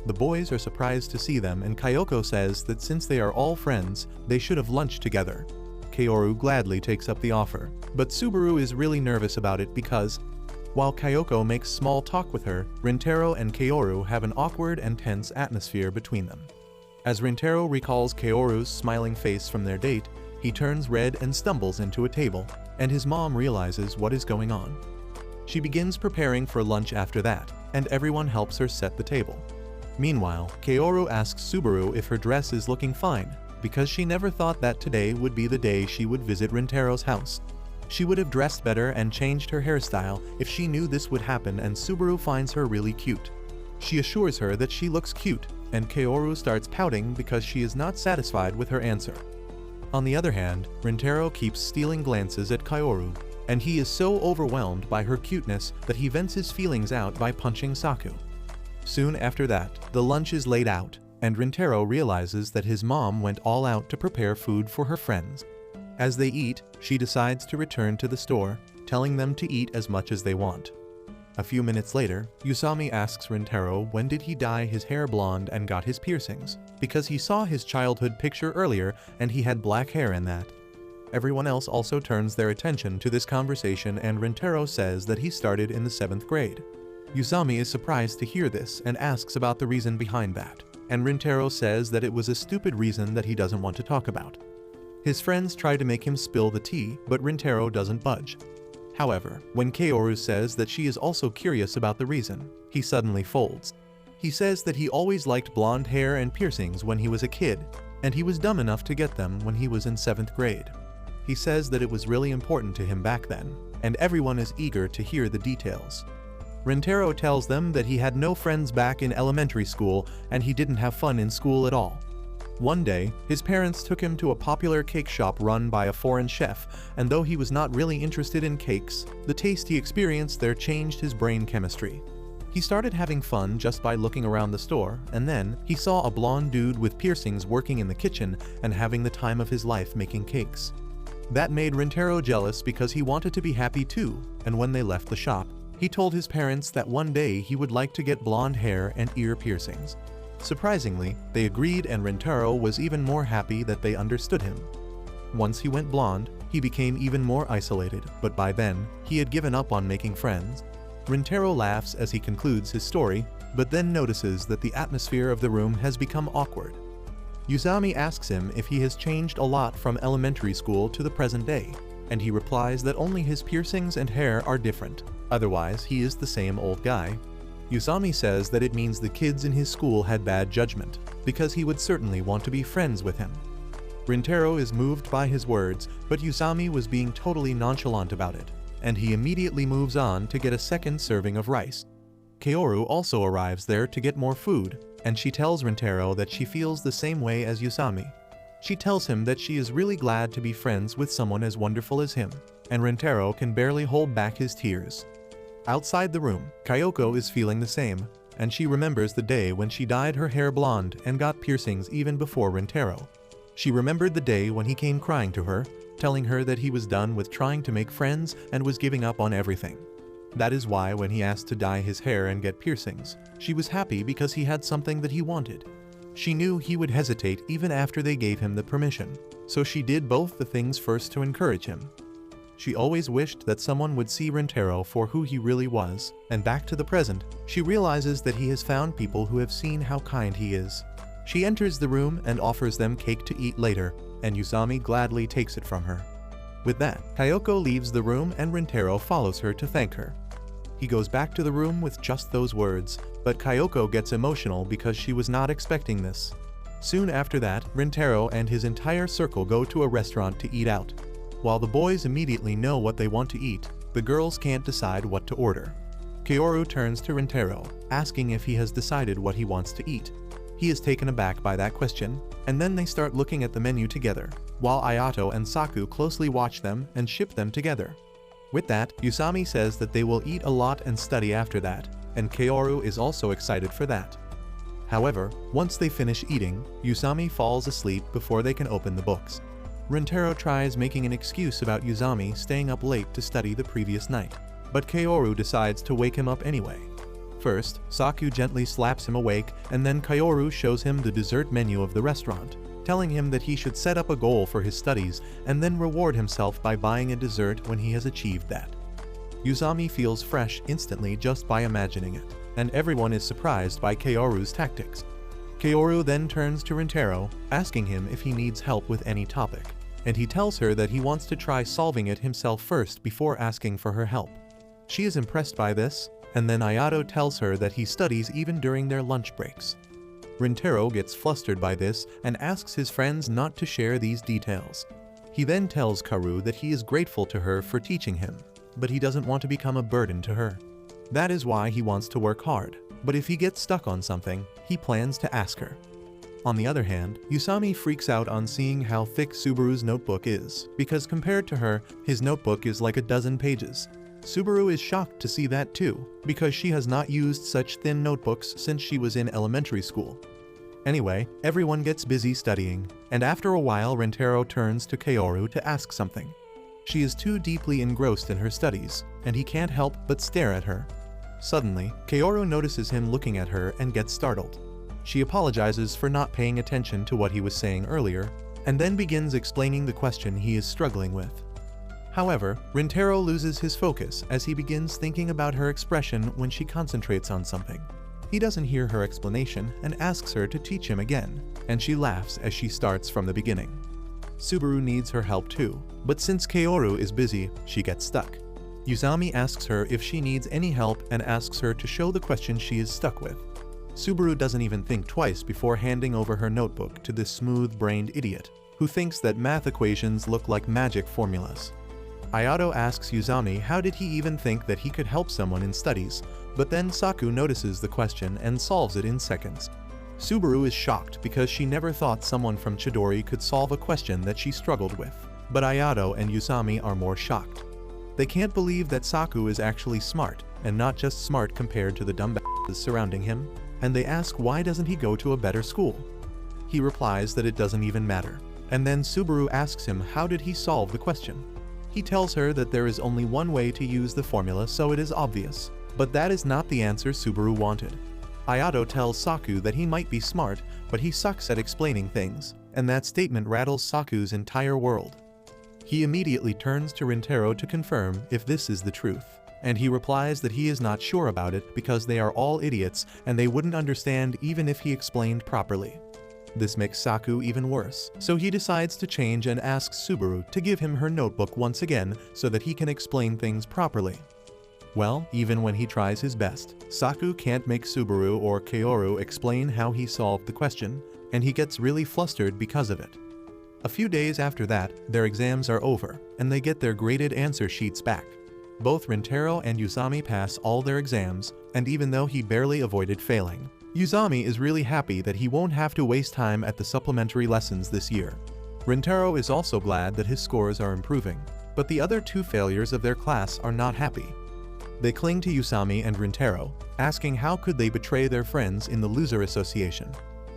The boys are surprised to see them, and Kyoko says that since they are all friends, they should have lunch together. Kaoru gladly takes up the offer, but Subaru is really nervous about it because, while Kyoko makes small talk with her, Rintaro and Kaoru have an awkward and tense atmosphere between them. As Rintaro recalls Kaoru's smiling face from their date, he turns red and stumbles into a table, and his mom realizes what is going on. She begins preparing for lunch after that, and everyone helps her set the table. Meanwhile, Kaoru asks Subaru if her dress is looking fine, because she never thought that today would be the day she would visit Rintaro's house. She would have dressed better and changed her hairstyle if she knew this would happen, and Subaru finds her really cute. She assures her that she looks cute, and Kaoru starts pouting because she is not satisfied with her answer. On the other hand, Rintaro keeps stealing glances at Kaoru, and he is so overwhelmed by her cuteness that he vents his feelings out by punching Saku. Soon after that, the lunch is laid out, and Rintaro realizes that his mom went all out to prepare food for her friends. As they eat, she decides to return to the store, telling them to eat as much as they want. A few minutes later, Yuzami asks Rintaro when did he dye his hair blonde and got his piercings, because he saw his childhood picture earlier and he had black hair in that. Everyone else also turns their attention to this conversation, and Rintaro says that he started in the 7th grade. Yuzami is surprised to hear this and asks about the reason behind that, and Rintaro says that it was a stupid reason that he doesn't want to talk about. His friends try to make him spill the tea, but Rintaro doesn't budge. However, when Kaoru says that she is also curious about the reason, he suddenly folds. He says that he always liked blonde hair and piercings when he was a kid, and he was dumb enough to get them when he was in 7th grade. He says that it was really important to him back then, and everyone is eager to hear the details. Rintaro tells them that he had no friends back in elementary school and he didn't have fun in school at all. One day, his parents took him to a popular cake shop run by a foreign chef, and though he was not really interested in cakes, the taste he experienced there changed his brain chemistry. He started having fun just by looking around the store, and then he saw a blonde dude with piercings working in the kitchen and having the time of his life making cakes. That made Rintaro jealous because he wanted to be happy too, and when they left the shop, he told his parents that one day he would like to get blonde hair and ear piercings. Surprisingly, they agreed, and Rintaro was even more happy that they understood him. Once he went blonde, he became even more isolated, but by then, he had given up on making friends. Rintaro laughs as he concludes his story, but then notices that the atmosphere of the room has become awkward. Yuzami asks him if he has changed a lot from elementary school to the present day, and he replies that only his piercings and hair are different, otherwise he is the same old guy. Yuzami says that it means the kids in his school had bad judgment, because he would certainly want to be friends with him. Rintaro is moved by his words, but Yuzami was being totally nonchalant about it, and he immediately moves on to get a second serving of rice. Kaoru also arrives there to get more food, and she tells Rintaro that she feels the same way as Yuzami. She tells him that she is really glad to be friends with someone as wonderful as him, and Rintaro can barely hold back his tears. Outside the room, Kyoko is feeling the same, and she remembers the day when she dyed her hair blonde and got piercings even before Rintaro. She remembered the day when he came crying to her, telling her that he was done with trying to make friends and was giving up on everything. That is why when he asked to dye his hair and get piercings, she was happy because he had something that he wanted. She knew he would hesitate even after they gave him the permission, so she did both the things first to encourage him. She always wished that someone would see Rintaro for who he really was, and back to the present, she realizes that he has found people who have seen how kind he is. She enters the room and offers them cake to eat later, and Yuzami gladly takes it from her. With that, Kyoko leaves the room and Rintaro follows her to thank her. He goes back to the room with just those words, but Kyoko gets emotional because she was not expecting this. Soon after that, Rintaro and his entire circle go to a restaurant to eat out. While the boys immediately know what they want to eat, the girls can't decide what to order. Kaoru turns to Rintaro, asking if he has decided what he wants to eat. He is taken aback by that question, and then they start looking at the menu together, while Ayato and Saku closely watch them and ship them together. With that, Yusami says that they will eat a lot and study after that, and Kaoru is also excited for that. However, once they finish eating, Yusami falls asleep before they can open the books. Rintaro tries making an excuse about Yusami staying up late to study the previous night, but Kaoru decides to wake him up anyway. First, Saku gently slaps him awake, and then Kaoru shows him the dessert menu of the restaurant, telling him that he should set up a goal for his studies and then reward himself by buying a dessert when he has achieved that. Yusami feels fresh instantly just by imagining it, and everyone is surprised by Kaoru's tactics. Kaoru then turns to Rintaro, asking him if he needs help with any topic, and he tells her that he wants to try solving it himself first before asking for her help. She is impressed by this, and then Ayato tells her that he studies even during their lunch breaks. Rintaro gets flustered by this and asks his friends not to share these details. He then tells Kaoru that he is grateful to her for teaching him, but he doesn't want to become a burden to her. That is why he wants to work hard, but if he gets stuck on something, he plans to ask her. On the other hand, Yusami freaks out on seeing how thick Subaru's notebook is, because compared to her, his notebook is like a dozen pages. Subaru is shocked to see that too, because she has not used such thin notebooks since she was in elementary school. Anyway, everyone gets busy studying, and after a while Rintaro turns to Kaoru to ask something. She is too deeply engrossed in her studies, and he can't help but stare at her. Suddenly, Kaoru notices him looking at her and gets startled. She apologizes for not paying attention to what he was saying earlier, and then begins explaining the question he is struggling with. However, Rintaro loses his focus as he begins thinking about her expression when she concentrates on something. He doesn't hear her explanation and asks her to teach him again, and she laughs as she starts from the beginning. Subaru needs her help too, but since Kaoru is busy, she gets stuck. Yusami asks her if she needs any help and asks her to show the question she is stuck with. Subaru doesn't even think twice before handing over her notebook to this smooth-brained idiot, who thinks that math equations look like magic formulas. Ayato asks Yusami how did he even think that he could help someone in studies, but then Saku notices the question and solves it in seconds. Subaru is shocked because she never thought someone from Chidori could solve a question that she struggled with, but Ayato and Yusami are more shocked. They can't believe that Saku is actually smart, and not just smart compared to the dumb b****s surrounding him, and they ask why doesn't he go to a better school. He replies that it doesn't even matter, and then Subaru asks him how did he solve the question. He tells her that there is only one way to use the formula, so it is obvious, but that is not the answer Subaru wanted. Ayato tells Saku that he might be smart, but he sucks at explaining things, and that statement rattles Saku's entire world. He immediately turns to Rintaro to confirm if this is the truth, and he replies that he is not sure about it because they are all idiots and they wouldn't understand even if he explained properly. This makes Saku even worse, so he decides to change and asks Subaru to give him her notebook once again so that he can explain things properly. Well, even when he tries his best, Saku can't make Subaru or Kaoru explain how he solved the question, and he gets really flustered because of it. A few days after that, their exams are over, and they get their graded answer sheets back. Both Rintaro and Yusami pass all their exams, and even though he barely avoided failing, Yusami is really happy that he won't have to waste time at the supplementary lessons this year. Rintaro is also glad that his scores are improving, but the other two failures of their class are not happy. They cling to Yusami and Rintaro, asking how could they betray their friends in the loser association.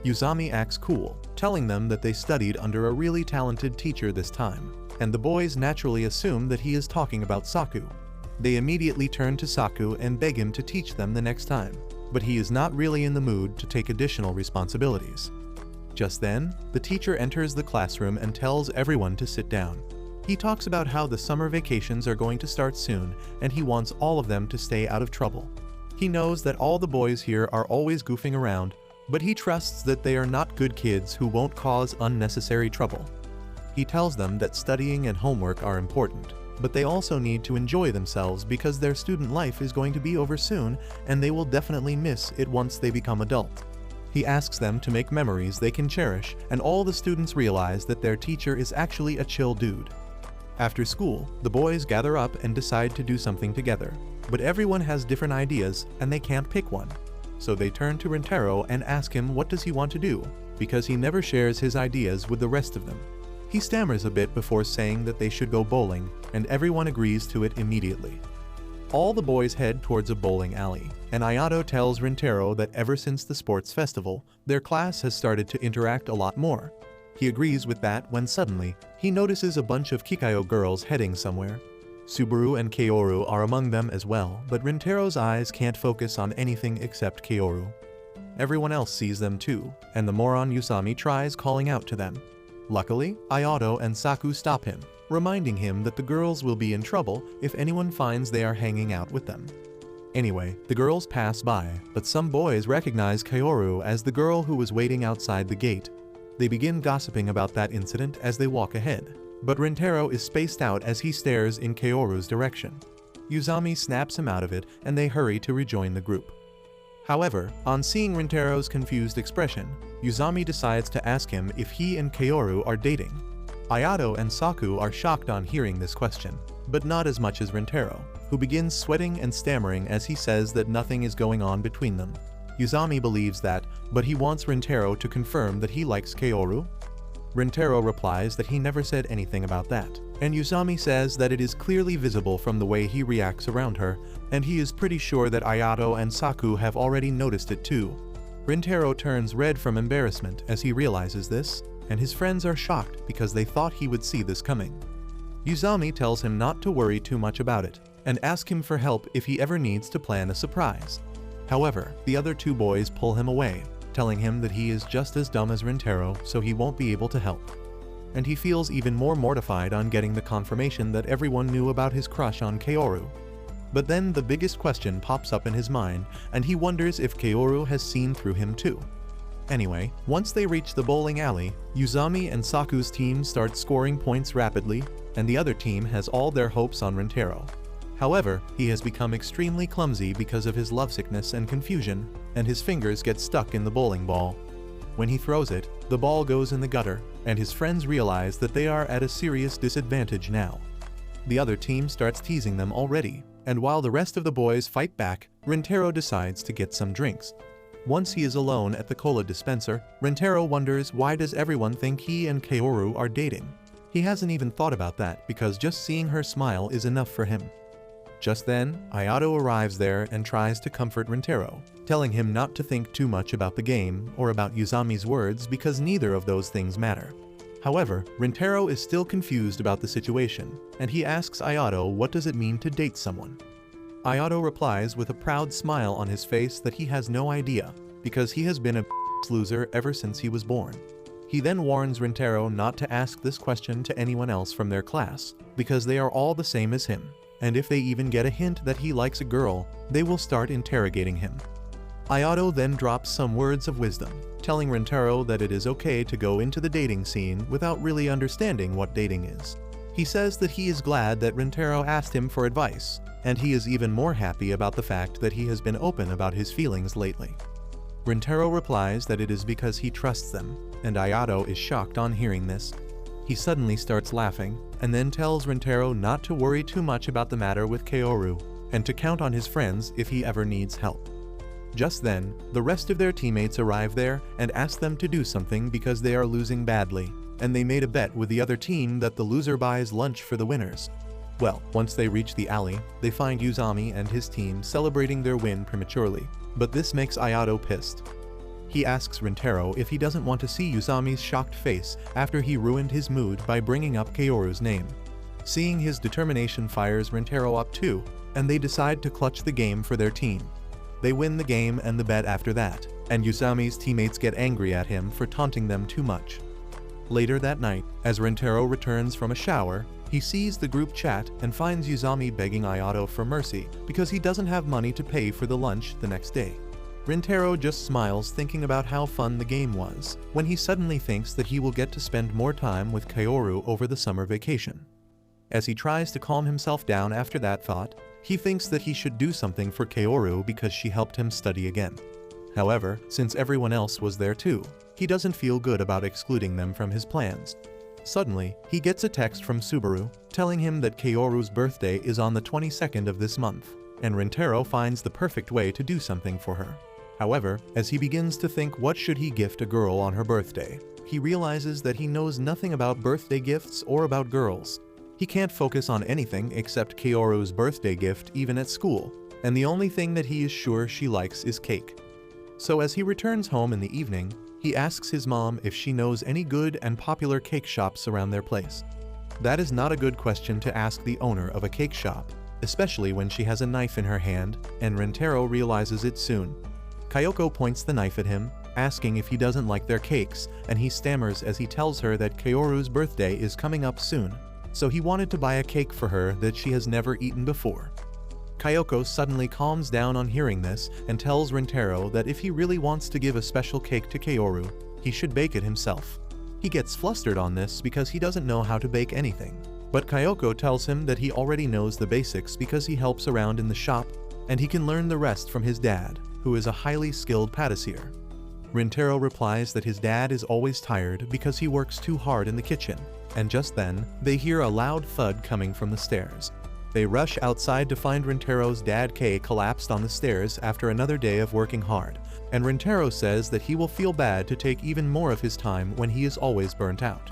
Yusami acts cool, telling them that they studied under a really talented teacher this time, and the boys naturally assume that he is talking about Saku. They immediately turn to Saku and beg him to teach them the next time, but he is not really in the mood to take additional responsibilities. Just then, the teacher enters the classroom and tells everyone to sit down. He talks about how the summer vacations are going to start soon, and he wants all of them to stay out of trouble. He knows that all the boys here are always goofing around, but he trusts that they are not good kids who won't cause unnecessary trouble. He tells them that studying and homework are important, but they also need to enjoy themselves because their student life is going to be over soon and they will definitely miss it once they become adults. He asks them to make memories they can cherish, and all the students realize that their teacher is actually a chill dude. After school, the boys gather up and decide to do something together, but everyone has different ideas and they can't pick one. So they turn to Rintaro and ask him what does he want to do, because he never shares his ideas with the rest of them. He stammers a bit before saying that they should go bowling, and everyone agrees to it immediately. All the boys head towards a bowling alley, and Ayato tells Rintaro that ever since the sports festival, their class has started to interact a lot more. He agrees with that when suddenly, he notices a bunch of Kikayo girls heading somewhere. Subaru and Kaoru are among them as well, but Rintaro's eyes can't focus on anything except Kaoru. Everyone else sees them too, and the moron Usami tries calling out to them. Luckily, Ayato and Saku stop him, reminding him that the girls will be in trouble if anyone finds they are hanging out with them. Anyway, the girls pass by, but some boys recognize Kaoru as the girl who was waiting outside the gate. They begin gossiping about that incident as they walk ahead, but Rintaro is spaced out as he stares in Kaoru's direction. Usami snaps him out of it and they hurry to rejoin the group. However, on seeing Rintaro's confused expression, Usami decides to ask him if he and Kaoru are dating. Ayato and Saku are shocked on hearing this question, but not as much as Rintaro, who begins sweating and stammering as he says that nothing is going on between them. Usami believes that, but he wants Rintaro to confirm that he likes Kaoru. Rintaro replies that he never said anything about that, and Usami says that it is clearly visible from the way he reacts around her, and he is pretty sure that Ayato and Saku have already noticed it too. Rintaro turns red from embarrassment as he realizes this, and his friends are shocked because they thought he would see this coming. Usami tells him not to worry too much about it, and asks him for help if he ever needs to plan a surprise. However, the other two boys pull him away, telling him that he is just as dumb as Rintaro, so he won't be able to help. And he feels even more mortified on getting the confirmation that everyone knew about his crush on Kaoru. But then the biggest question pops up in his mind, and he wonders if Kaoru has seen through him too. Anyway, once they reach the bowling alley, Usami and Saku's team start scoring points rapidly, and the other team has all their hopes on Rintaro. However, he has become extremely clumsy because of his lovesickness and confusion, and his fingers get stuck in the bowling ball. When he throws it, the ball goes in the gutter, and his friends realize that they are at a serious disadvantage now. The other team starts teasing them already, and while the rest of the boys fight back, Rintaro decides to get some drinks. Once he is alone at the cola dispenser, Rintaro wonders why does everyone think he and Kaoru are dating. He hasn't even thought about that because just seeing her smile is enough for him. Just then, Ayato arrives there and tries to comfort Rintaro, telling him not to think too much about the game or about Usami's words because neither of those things matter. However, Rintaro is still confused about the situation, and he asks Ayato what does it mean to date someone. Ayato replies with a proud smile on his face that he has no idea, because he has been a loser ever since he was born. He then warns Rintaro not to ask this question to anyone else from their class, because they are all the same as him. And if they even get a hint that he likes a girl, they will start interrogating him. Ayato then drops some words of wisdom, telling Rintaro that it is okay to go into the dating scene without really understanding what dating is. He says that he is glad that Rintaro asked him for advice, and he is even more happy about the fact that he has been open about his feelings lately. Rintaro replies that it is because he trusts them, and Ayato is shocked on hearing this. He suddenly starts laughing, and then tells Rintaro not to worry too much about the matter with Kaoru, and to count on his friends if he ever needs help. Just then, the rest of their teammates arrive there and ask them to do something because they are losing badly, and they made a bet with the other team that the loser buys lunch for the winners. Well, once they reach the alley, they find Usami and his team celebrating their win prematurely, but this makes Ayato pissed. He asks Rintaro if he doesn't want to see Usami's shocked face after he ruined his mood by bringing up Kaoru's name. Seeing his determination fires Rintaro up too, and they decide to clutch the game for their team. They win the game and the bet after that, and Usami's teammates get angry at him for taunting them too much. Later that night, as Rintaro returns from a shower, he sees the group chat and finds Usami begging Ayato for mercy because he doesn't have money to pay for the lunch the next day. Rintaro just smiles thinking about how fun the game was, when he suddenly thinks that he will get to spend more time with Kaoru over the summer vacation. As he tries to calm himself down after that thought, he thinks that he should do something for Kaoru because she helped him study again. However, since everyone else was there too, he doesn't feel good about excluding them from his plans. Suddenly, he gets a text from Subaru telling him that Kaoru's birthday is on the 22nd of this month, and Rintaro finds the perfect way to do something for her. However, as he begins to think what should he gift a girl on her birthday, he realizes that he knows nothing about birthday gifts or about girls. He can't focus on anything except Kaoru's birthday gift even at school, and the only thing that he is sure she likes is cake. So as he returns home in the evening, he asks his mom if she knows any good and popular cake shops around their place. That is not a good question to ask the owner of a cake shop, especially when she has a knife in her hand, and Rintaro realizes it soon. Kayoko points the knife at him, asking if he doesn't like their cakes, and he stammers as he tells her that Kaoru's birthday is coming up soon, so he wanted to buy a cake for her that she has never eaten before. Kayoko suddenly calms down on hearing this and tells Rintaro that if he really wants to give a special cake to Kaoru, he should bake it himself. He gets flustered on this because he doesn't know how to bake anything, but Kayoko tells him that he already knows the basics because he helps around in the shop, and he can learn the rest from his dad, who is a highly skilled patissier. Rintaro replies that his dad is always tired because he works too hard in the kitchen, and just then, they hear a loud thud coming from the stairs. They rush outside to find Rintaro's dad Kei collapsed on the stairs after another day of working hard, and Rintaro says that he will feel bad to take even more of his time when he is always burnt out.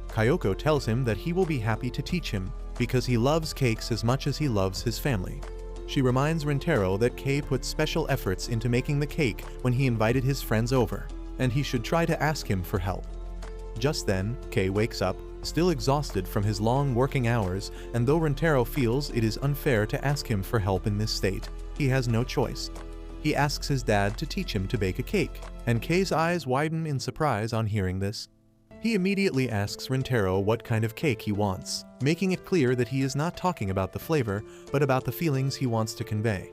Kayoko tells him that he will be happy to teach him because he loves cakes as much as he loves his family. She reminds Rintaro that Kei put special efforts into making the cake when he invited his friends over, and he should try to ask him for help. Just then, Kei wakes up, still exhausted from his long working hours, and though Rintaro feels it is unfair to ask him for help in this state, he has no choice. He asks his dad to teach him to bake a cake, and Kei's eyes widen in surprise on hearing this. He immediately asks Rintaro what kind of cake he wants, making it clear that he is not talking about the flavor, but about the feelings he wants to convey.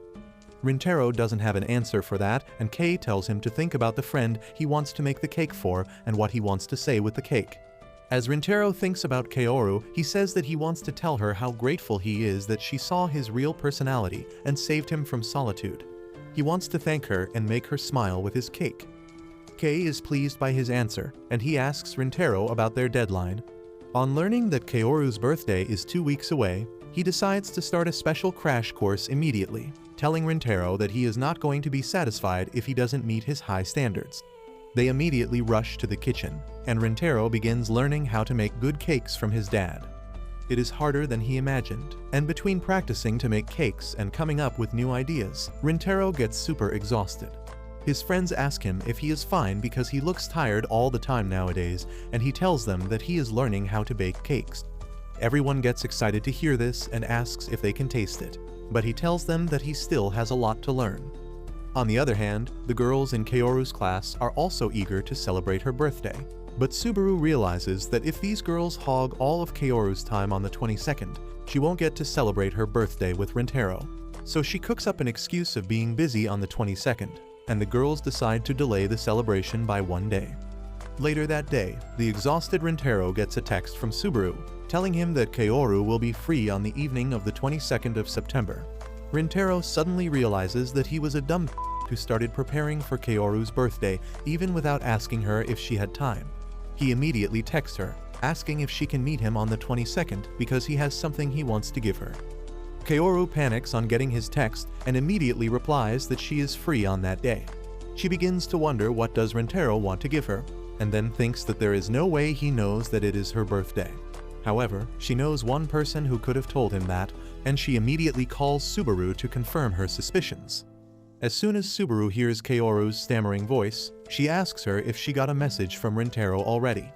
Rintaro doesn't have an answer for that, and Kei tells him to think about the friend he wants to make the cake for and what he wants to say with the cake. As Rintaro thinks about Kaoru, he says that he wants to tell her how grateful he is that she saw his real personality and saved him from solitude. He wants to thank her and make her smile with his cake. Kei is pleased by his answer, and he asks Rintaro about their deadline. On learning that Kaoru's birthday is 2 weeks away, he decides to start a special crash course immediately, telling Rintaro that he is not going to be satisfied if he doesn't meet his high standards. They immediately rush to the kitchen, and Rintaro begins learning how to make good cakes from his dad. It is harder than he imagined, and between practicing to make cakes and coming up with new ideas, Rintaro gets super exhausted. His friends ask him if he is fine because he looks tired all the time nowadays, and he tells them that he is learning how to bake cakes. Everyone gets excited to hear this and asks if they can taste it, but he tells them that he still has a lot to learn. On the other hand, the girls in Kaoru's class are also eager to celebrate her birthday, but Subaru realizes that if these girls hog all of Kaoru's time on the 22nd, she won't get to celebrate her birthday with Rintaro. So she cooks up an excuse of being busy on the 22nd, and the girls decide to delay the celebration by 1 day. Later that day, the exhausted Rintaro gets a text from Subaru, telling him that Kaoru will be free on the evening of the 22nd of September. Rintaro suddenly realizes that he was a dumb who started preparing for Kaoru's birthday even without asking her if she had time. He immediately texts her, asking if she can meet him on the 22nd because he has something he wants to give her. Kaoru panics on getting his text and immediately replies that she is free on that day. She begins to wonder what does Rintaro want to give her, and then thinks that there is no way he knows that it is her birthday. However, she knows one person who could have told him that, and she immediately calls Subaru to confirm her suspicions. As soon as Subaru hears Kaoru's stammering voice, she asks her if she got a message from Rintaro already.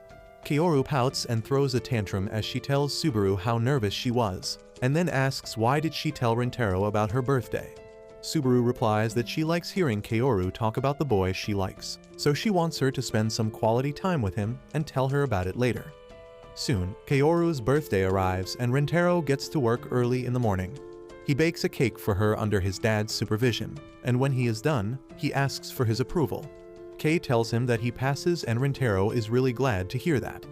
Kaoru pouts and throws a tantrum as she tells Subaru how nervous she was, and then asks why did she tell Rintaro about her birthday. Subaru replies that she likes hearing Kaoru talk about the boy she likes, so she wants her to spend some quality time with him and tell her about it later. Soon, Kaoru's birthday arrives and Rintaro gets to work early in the morning. He bakes a cake for her under his dad's supervision, and when he is done, he asks for his approval. Kei tells him that he passes and Rintaro is really glad to hear that.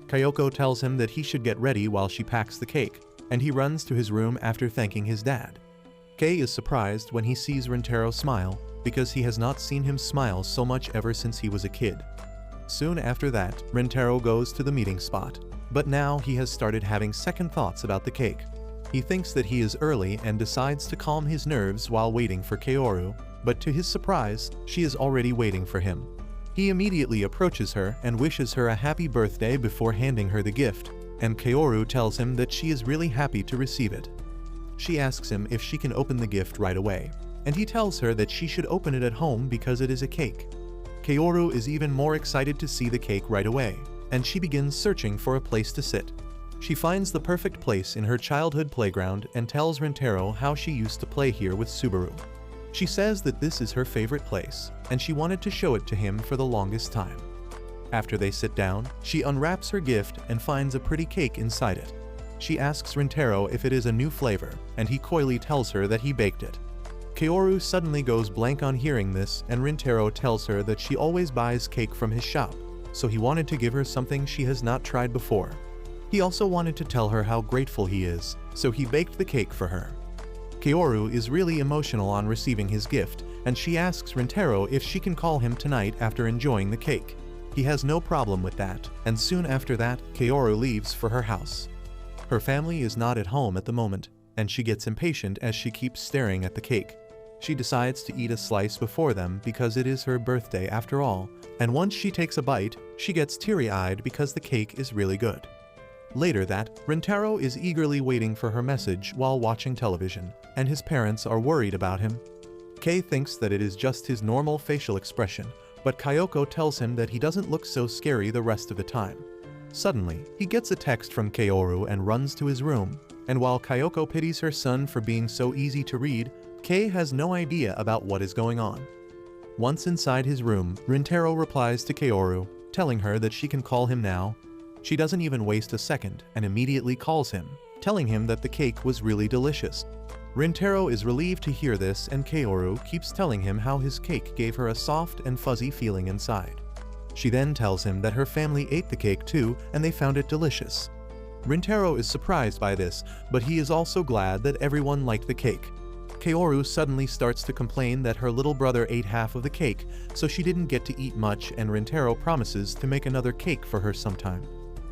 Kayoko tells him that he should get ready while she packs the cake, and he runs to his room after thanking his dad. Kei is surprised when he sees Rintaro smile, because he has not seen him smile so much ever since he was a kid. Soon after that, Rintaro goes to the meeting spot, but now he has started having second thoughts about the cake. He thinks that he is early and decides to calm his nerves while waiting for Kaoru, but to his surprise, she is already waiting for him. He immediately approaches her and wishes her a happy birthday before handing her the gift, and Kaoru tells him that she is really happy to receive it. She asks him if she can open the gift right away, and he tells her that she should open it at home because it is a cake. Kaoru is even more excited to see the cake right away, and she begins searching for a place to sit. She finds the perfect place in her childhood playground and tells Rintaro how she used to play here with Subaru. She says that this is her favorite place, and she wanted to show it to him for the longest time. After they sit down, she unwraps her gift and finds a pretty cake inside it. She asks Rintaro if it is a new flavor, and he coyly tells her that he baked it. Kaoru suddenly goes blank on hearing this, and Rintaro tells her that she always buys cake from his shop, so he wanted to give her something she has not tried before. He also wanted to tell her how grateful he is, so he baked the cake for her. Kaoru is really emotional on receiving his gift, and she asks Rintaro if she can call him tonight after enjoying the cake. He has no problem with that, and soon after that, Kaoru leaves for her house. Her family is not at home at the moment, and she gets impatient as she keeps staring at the cake. She decides to eat a slice before them because it is her birthday after all, and once she takes a bite, she gets teary-eyed because the cake is really good. Later that, Rintaro is eagerly waiting for her message while watching television, and his parents are worried about him. Kei thinks that it is just his normal facial expression, but Kyoko tells him that he doesn't look so scary the rest of the time. Suddenly, he gets a text from Kaoru and runs to his room, and while Kyoko pities her son for being so easy to read, Kei has no idea about what is going on. Once inside his room, Rintaro replies to Kaoru, telling her that she can call him now. She doesn't even waste a second and immediately calls him, telling him that the cake was really delicious. Rintaro is relieved to hear this, and Kaoru keeps telling him how his cake gave her a soft and fuzzy feeling inside. She then tells him that her family ate the cake too and they found it delicious. Rintaro is surprised by this, but he is also glad that everyone liked the cake. Kaoru suddenly starts to complain that her little brother ate half of the cake, so she didn't get to eat much, and Rintaro promises to make another cake for her sometime.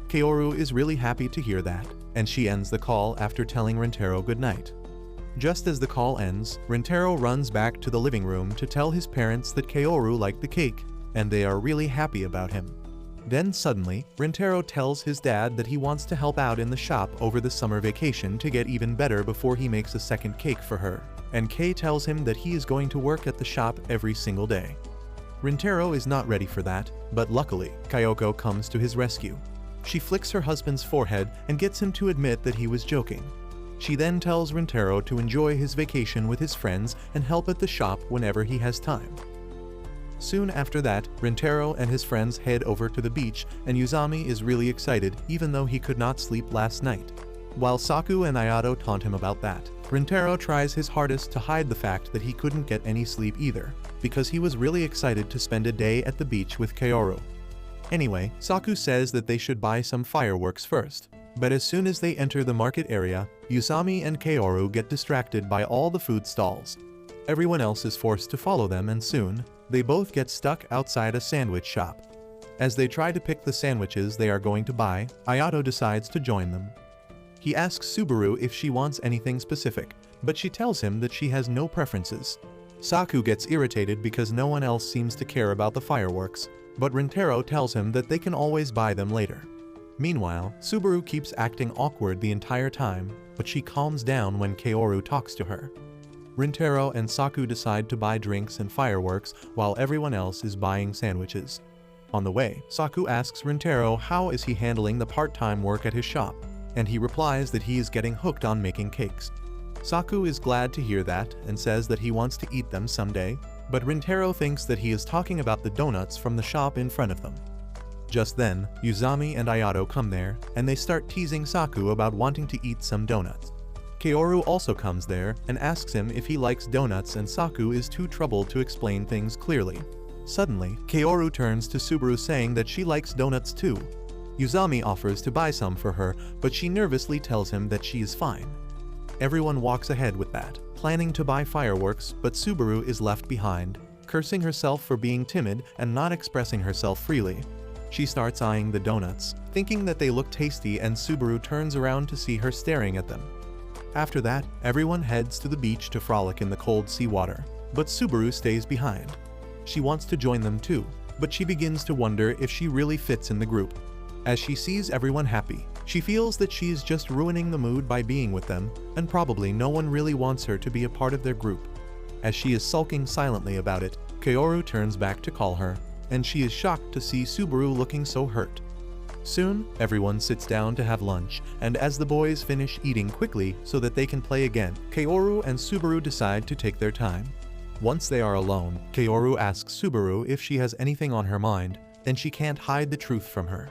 Kaoru is really happy to hear that, and she ends the call after telling Rintaro goodnight. Just as the call ends, Rintaro runs back to the living room to tell his parents that Kaoru liked the cake, and they are really happy about him. Then suddenly, Rintaro tells his dad that he wants to help out in the shop over the summer vacation to get even better before he makes a second cake for her, and Kei tells him that he is going to work at the shop every single day. Rintaro is not ready for that, but luckily, Kyoko comes to his rescue. She flicks her husband's forehead and gets him to admit that he was joking. She then tells Rintaro to enjoy his vacation with his friends and help at the shop whenever he has time. Soon after that, Rintaro and his friends head over to the beach, and Yuzami is really excited even though he could not sleep last night. While Saku and Ayato taunt him about that, Rintaro tries his hardest to hide the fact that he couldn't get any sleep either, because he was really excited to spend a day at the beach with Kaoru. Anyway, Saku says that they should buy some fireworks first, but as soon as they enter the market area, Yuzami and Kaoru get distracted by all the food stalls. Everyone else is forced to follow them, and soon, they both get stuck outside a sandwich shop. As they try to pick the sandwiches they are going to buy, Ayato decides to join them. He asks Subaru if she wants anything specific, but she tells him that she has no preferences. Saku gets irritated because no one else seems to care about the fireworks, but Rintaro tells him that they can always buy them later. Meanwhile, Subaru keeps acting awkward the entire time, but she calms down when Kaoru talks to her. Rintaro and Saku decide to buy drinks and fireworks while everyone else is buying sandwiches. On the way, Saku asks Rintaro how is he handling the part-time work at his shop, and he replies that he is getting hooked on making cakes. Saku is glad to hear that and says that he wants to eat them someday, but Rintaro thinks that he is talking about the donuts from the shop in front of them. Just then, Yuzami and Ayato come there, and they start teasing Saku about wanting to eat some donuts. Kaoru also comes there and asks him if he likes donuts, and Saku is too troubled to explain things clearly. Suddenly, Kaoru turns to Subaru saying that she likes donuts too. Yuzami offers to buy some for her, but she nervously tells him that she is fine. Everyone walks ahead with that, planning to buy fireworks, but Subaru is left behind, cursing herself for being timid and not expressing herself freely. She starts eyeing the donuts, thinking that they look tasty, and Subaru turns around to see her staring at them. After that, everyone heads to the beach to frolic in the cold seawater, but Subaru stays behind. She wants to join them too, but she begins to wonder if she really fits in the group. As she sees everyone happy, she feels that she is just ruining the mood by being with them, and probably no one really wants her to be a part of their group. As she is sulking silently about it, Kaoru turns back to call her, and she is shocked to see Subaru looking so hurt. Soon, everyone sits down to have lunch, and as the boys finish eating quickly so that they can play again, Kaoru and Subaru decide to take their time. Once they are alone, Kaoru asks Subaru if she has anything on her mind, and she can't hide the truth from her.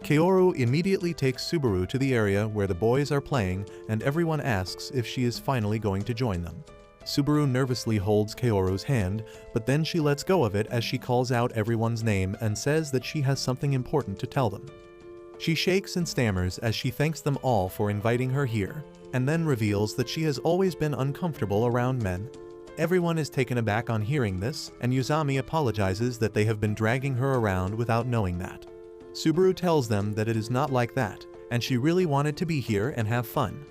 Kaoru immediately takes Subaru to the area where the boys are playing, and everyone asks if she is finally going to join them. Subaru nervously holds Kaoru's hand, but then she lets go of it as she calls out everyone's name and says that she has something important to tell them. She shakes and stammers as she thanks them all for inviting her here, and then reveals that she has always been uncomfortable around men. Everyone is taken aback on hearing this, and Yuzami apologizes that they have been dragging her around without knowing that. Subaru tells them that it is not like that, and she really wanted to be here and have fun.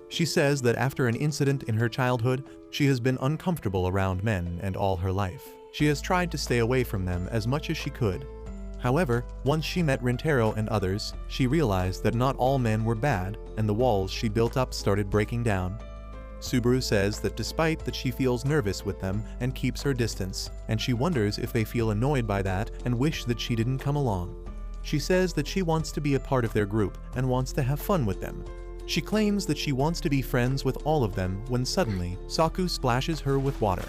She says that after an incident in her childhood, she has been uncomfortable around men, and all her life she has tried to stay away from them as much as she could. However, once she met Rintaro and others, she realized that not all men were bad, and the walls she built up started breaking down. Subaru says that despite that she feels nervous with them and keeps her distance, and she wonders if they feel annoyed by that and wish that she didn't come along. She says that she wants to be a part of their group and wants to have fun with them. She claims that she wants to be friends with all of them when suddenly, Saku splashes her with water.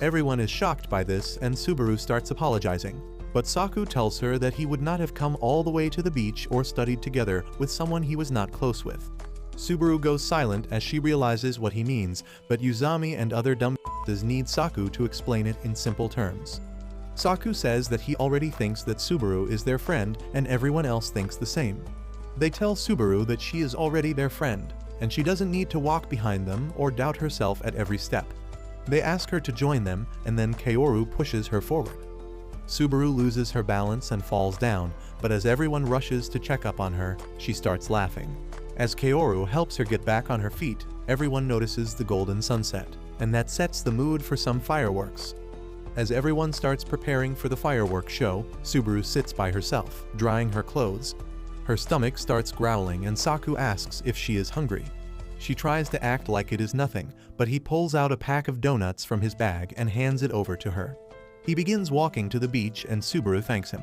Everyone is shocked by this and Subaru starts apologizing, but Saku tells her that he would not have come all the way to the beach or studied together with someone he was not close with. Subaru goes silent as she realizes what he means, but Yuzami and other dumb need Saku to explain it in simple terms. Saku says that he already thinks that Subaru is their friend and everyone else thinks the same. They tell Subaru that she is already their friend, and she doesn't need to walk behind them or doubt herself at every step. They ask her to join them, and then Kaoru pushes her forward. Subaru loses her balance and falls down, but as everyone rushes to check up on her, she starts laughing. As Kaoru helps her get back on her feet, everyone notices the golden sunset, and that sets the mood for some fireworks. As everyone starts preparing for the fireworks show, Subaru sits by herself, drying her clothes. Her stomach starts growling and Saku asks if she is hungry. She tries to act like it is nothing, but he pulls out a pack of donuts from his bag and hands it over to her. He begins walking to the beach and Subaru thanks him.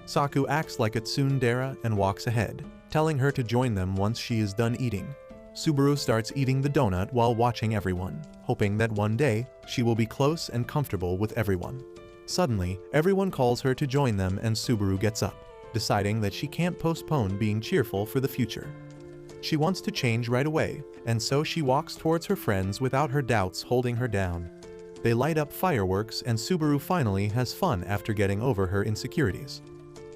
Saku acts like a tsundere and walks ahead, telling her to join them once she is done eating. Subaru starts eating the donut while watching everyone, hoping that one day, she will be close and comfortable with everyone. Suddenly, everyone calls her to join them and Subaru gets up, deciding that she can't postpone being cheerful for the future. She wants to change right away, and so she walks towards her friends without her doubts holding her down. They light up fireworks and Subaru finally has fun after getting over her insecurities.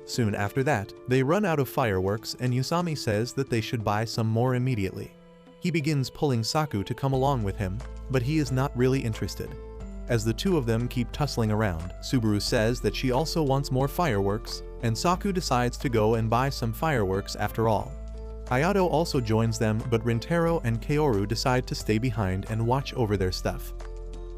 Soon after that, they run out of fireworks and Yuzami says that they should buy some more immediately. He begins pulling Saku to come along with him, but he is not really interested. As the two of them keep tussling around, Subaru says that she also wants more fireworks, and Saku decides to go and buy some fireworks after all. Ayato also joins them, but Rintaro and Kaoru decide to stay behind and watch over their stuff.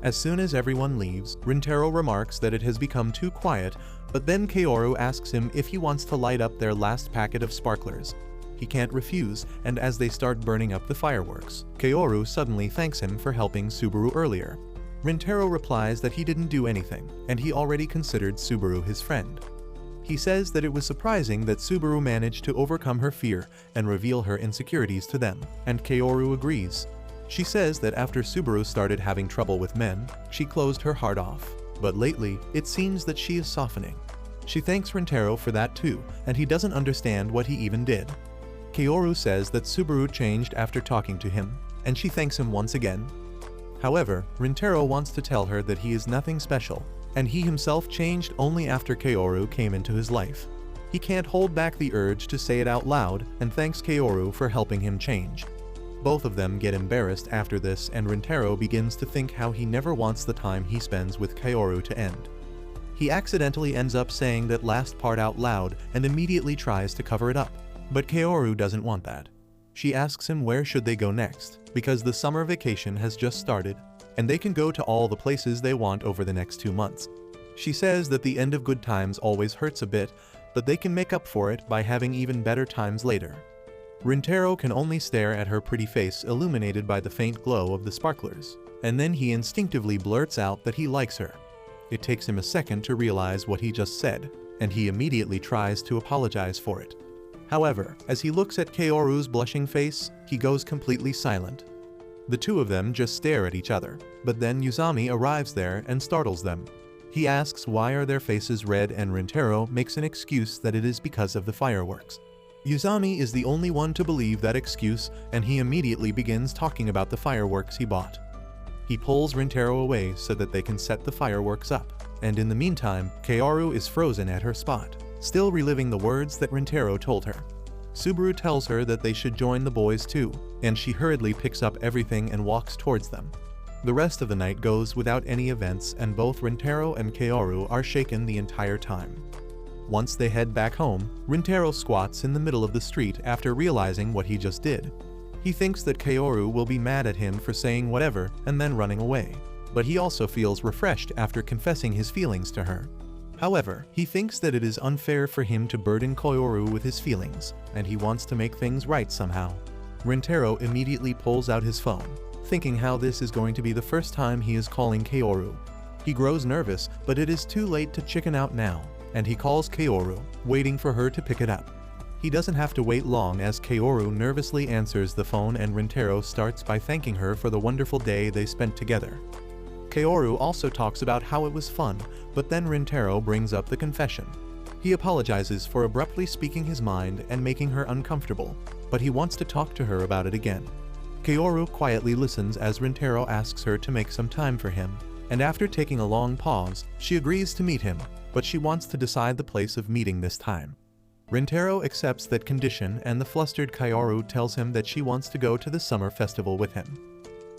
As soon as everyone leaves, Rintaro remarks that it has become too quiet, but then Kaoru asks him if he wants to light up their last packet of sparklers. He can't refuse, and as they start burning up the fireworks, Kaoru suddenly thanks him for helping Subaru earlier. Rintaro replies that he didn't do anything, and he already considered Subaru his friend. He says that it was surprising that Subaru managed to overcome her fear and reveal her insecurities to them, and Kaoru agrees. She says that after Subaru started having trouble with men, she closed her heart off, but lately, it seems that she is softening. She thanks Rintaro for that too, and he doesn't understand what he even did. Kaoru says that Subaru changed after talking to him, and she thanks him once again. However, Rintaro wants to tell her that he is nothing special, and he himself changed only after Kaoru came into his life. He can't hold back the urge to say it out loud and thanks Kaoru for helping him change. Both of them get embarrassed after this, and Rintaro begins to think how he never wants the time he spends with Kaoru to end. He accidentally ends up saying that last part out loud and immediately tries to cover it up. But Kaoru doesn't want that. She asks him where should they go next, because the summer vacation has just started, and they can go to all the places they want over the next 2 months. She says that the end of good times always hurts a bit, but they can make up for it by having even better times later. Rintaro can only stare at her pretty face illuminated by the faint glow of the sparklers, and then he instinctively blurts out that he likes her. It takes him a second to realize what he just said, and he immediately tries to apologize for it. However, as he looks at Kaoru's blushing face, he goes completely silent. The two of them just stare at each other, but then Yuzami arrives there and startles them. He asks why are their faces red, and Rintaro makes an excuse that it is because of the fireworks. Yuzami is the only one to believe that excuse, and he immediately begins talking about the fireworks he bought. He pulls Rintaro away so that they can set the fireworks up, and in the meantime, Kaoru is frozen at her spot, still reliving the words that Rintaro told her. Subaru tells her that they should join the boys too, and she hurriedly picks up everything and walks towards them. The rest of the night goes without any events, and both Rintaro and Kaoru are shaken the entire time. Once they head back home, Rintaro squats in the middle of the street after realizing what he just did. He thinks that Kaoru will be mad at him for saying whatever and then running away, but he also feels refreshed after confessing his feelings to her. However, he thinks that it is unfair for him to burden Kaoru with his feelings, and he wants to make things right somehow. Rintaro immediately pulls out his phone, thinking how this is going to be the first time he is calling Kaoru. He grows nervous, but it is too late to chicken out now, and he calls Kaoru, waiting for her to pick it up. He doesn't have to wait long as Kaoru nervously answers the phone, and Rintaro starts by thanking her for the wonderful day they spent together. Kaoru also talks about how it was fun, but then Rintaro brings up the confession. He apologizes for abruptly speaking his mind and making her uncomfortable, but he wants to talk to her about it again. Kaoru quietly listens as Rintaro asks her to make some time for him, and after taking a long pause, she agrees to meet him, but she wants to decide the place of meeting this time. Rintaro accepts that condition, and the flustered Kaoru tells him that she wants to go to the summer festival with him.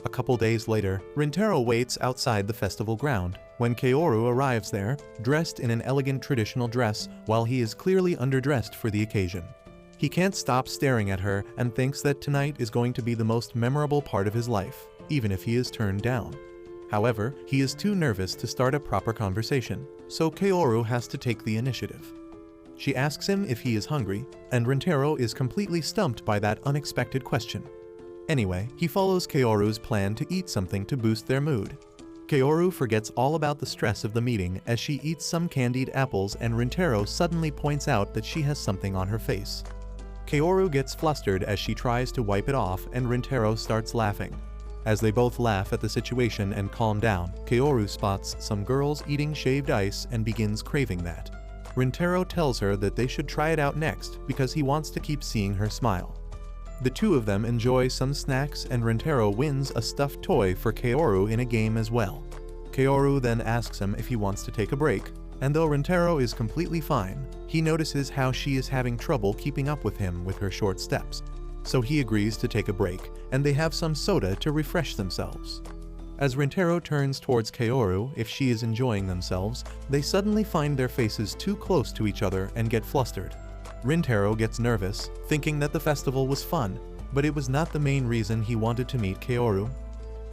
A couple days later, Rintaro waits outside the festival ground when Kaoru arrives there, dressed in an elegant traditional dress while he is clearly underdressed for the occasion. He can't stop staring at her and thinks that tonight is going to be the most memorable part of his life, even if he is turned down. However, he is too nervous to start a proper conversation, so Kaoru has to take the initiative. She asks him if he is hungry, and Rintaro is completely stumped by that unexpected question. Anyway, he follows Kaoru's plan to eat something to boost their mood. Kaoru forgets all about the stress of the meeting as she eats some candied apples, and Rintaro suddenly points out that she has something on her face. Kaoru gets flustered as she tries to wipe it off, and Rintaro starts laughing. As they both laugh at the situation and calm down, Kaoru spots some girls eating shaved ice and begins craving that. Rintaro tells her that they should try it out next because he wants to keep seeing her smile. The two of them enjoy some snacks, and Rintaro wins a stuffed toy for Kaoru in a game as well. Kaoru then asks him if he wants to take a break, and though Rintaro is completely fine, he notices how she is having trouble keeping up with him with her short steps. So he agrees to take a break, and they have some soda to refresh themselves. As Rintaro turns towards Kaoru if she is enjoying themselves, they suddenly find their faces too close to each other and get flustered. Rintaro gets nervous, thinking that the festival was fun, but it was not the main reason he wanted to meet Kaoru.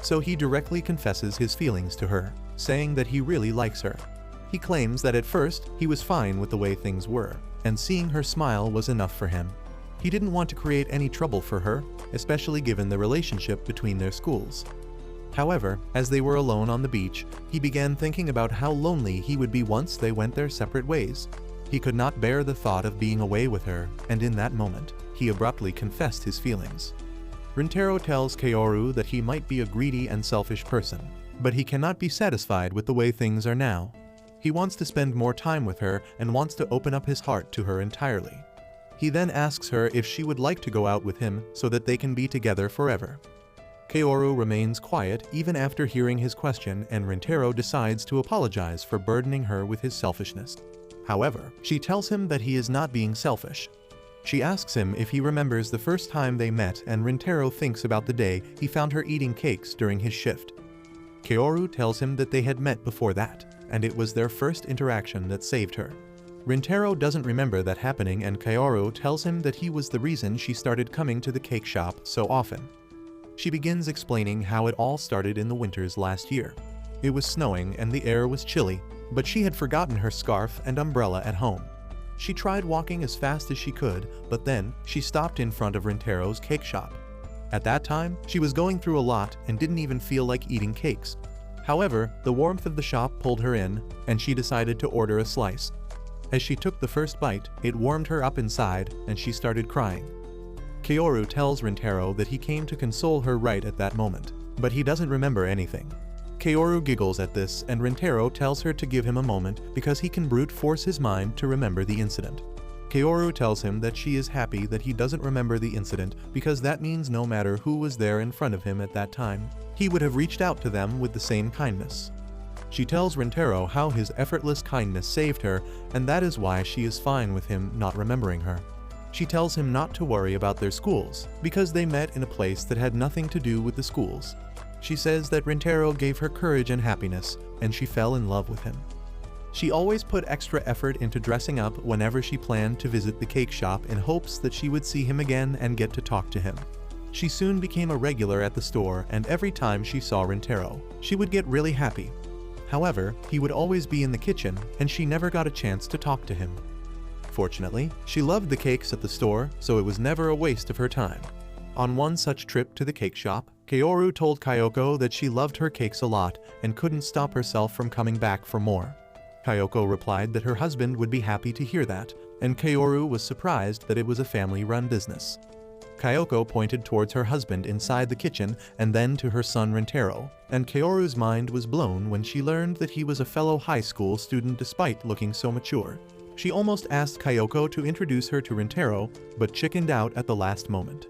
So he directly confesses his feelings to her, saying that he really likes her. He claims that at first he was fine with the way things were, and seeing her smile was enough for him. He didn't want to create any trouble for her, especially given the relationship between their schools. However, as they were alone on the beach, he began thinking about how lonely he would be once they went their separate ways. He could not bear the thought of being away with her, and in that moment, he abruptly confessed his feelings. Rintaro tells Kaoru that he might be a greedy and selfish person, but he cannot be satisfied with the way things are now. He wants to spend more time with her and wants to open up his heart to her entirely. He then asks her if she would like to go out with him so that they can be together forever. Kaoru remains quiet even after hearing his question, and Rintaro decides to apologize for burdening her with his selfishness. However, she tells him that he is not being selfish. She asks him if he remembers the first time they met, and Rintaro thinks about the day he found her eating cakes during his shift. Kaoru tells him that they had met before that, and it was their first interaction that saved her. Rintaro doesn't remember that happening, and Kaoru tells him that he was the reason she started coming to the cake shop so often. She begins explaining how it all started in the winters last year. It was snowing and the air was chilly, but she had forgotten her scarf and umbrella at home. She tried walking as fast as she could, but then she stopped in front of Rintaro's cake shop. At that time, she was going through a lot and didn't even feel like eating cakes. However, the warmth of the shop pulled her in, and she decided to order a slice. As she took the first bite, it warmed her up inside, and she started crying. Kaoru tells Rintaro that he came to console her right at that moment, but he doesn't remember anything. Kaoru giggles at this, and Rintaro tells her to give him a moment because he can brute force his mind to remember the incident. Kaoru tells him that she is happy that he doesn't remember the incident because that means no matter who was there in front of him at that time, he would have reached out to them with the same kindness. She tells Rintaro how his effortless kindness saved her, and that is why she is fine with him not remembering her. She tells him not to worry about their schools, because they met in a place that had nothing to do with the schools. She says that Rintaro gave her courage and happiness, and she fell in love with him. She always put extra effort into dressing up whenever she planned to visit the cake shop in hopes that she would see him again and get to talk to him. She soon became a regular at the store, and every time she saw Rintaro, she would get really happy. However, he would always be in the kitchen, and she never got a chance to talk to him. Fortunately, she loved the cakes at the store, so it was never a waste of her time. On one such trip to the cake shop, Kaoru told Kyoko that she loved her cakes a lot and couldn't stop herself from coming back for more. Kyoko replied that her husband would be happy to hear that, and Kaoru was surprised that it was a family-run business. Kyoko pointed towards her husband inside the kitchen and then to her son Rintaro, and Kaoru's mind was blown when she learned that he was a fellow high school student despite looking so mature. She almost asked Kyoko to introduce her to Rintaro, but chickened out at the last moment.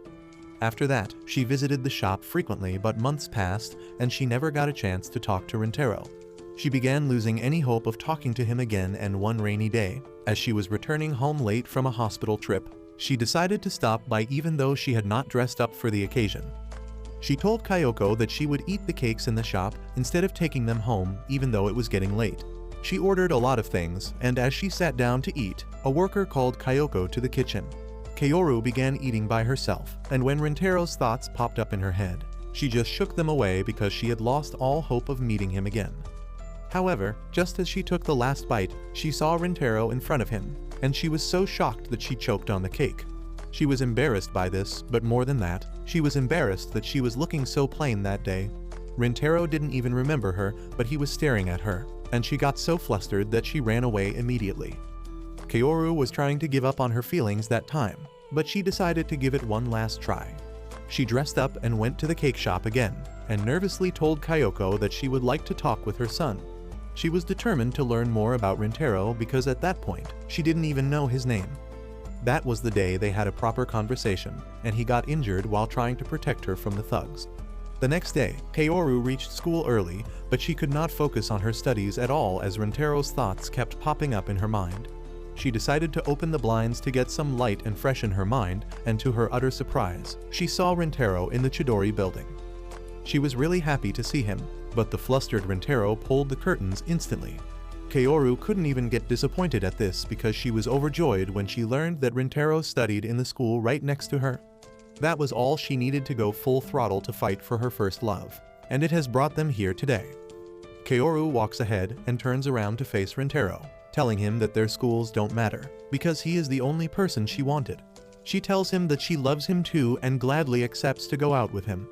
After that, she visited the shop frequently, but months passed and she never got a chance to talk to Rintaro. She began losing any hope of talking to him again, and one rainy day, as she was returning home late from a hospital trip, she decided to stop by even though she had not dressed up for the occasion. She told Kyoko that she would eat the cakes in the shop instead of taking them home even though it was getting late. She ordered a lot of things, and as she sat down to eat, a worker called Kyoko to the kitchen. Kaoru began eating by herself, and when Rintaro's thoughts popped up in her head, she just shook them away because she had lost all hope of meeting him again. However, just as she took the last bite, she saw Rintaro in front of him, and she was so shocked that she choked on the cake. She was embarrassed by this, but more than that, she was embarrassed that she was looking so plain that day. Rintaro didn't even remember her, but he was staring at her, and she got so flustered that she ran away immediately. Kaoru was trying to give up on her feelings that time, but she decided to give it one last try. She dressed up and went to the cake shop again, and nervously told Kyoko that she would like to talk with her son. She was determined to learn more about Rintaro because at that point, she didn't even know his name. That was the day they had a proper conversation, and he got injured while trying to protect her from the thugs. The next day, Kaoru reached school early, but she could not focus on her studies at all as Rintaro's thoughts kept popping up in her mind. She decided to open the blinds to get some light and freshen her mind, and to her utter surprise, she saw Rintaro in the Chidori building. She was really happy to see him, but the flustered Rintaro pulled the curtains instantly. Kaoru couldn't even get disappointed at this because she was overjoyed when she learned that Rintaro studied in the school right next to her. That was all she needed to go full throttle to fight for her first love, and it has brought them here today. Kaoru walks ahead and turns around to face Rintaro, telling him that their schools don't matter, because he is the only person she wanted. She tells him that she loves him too and gladly accepts to go out with him.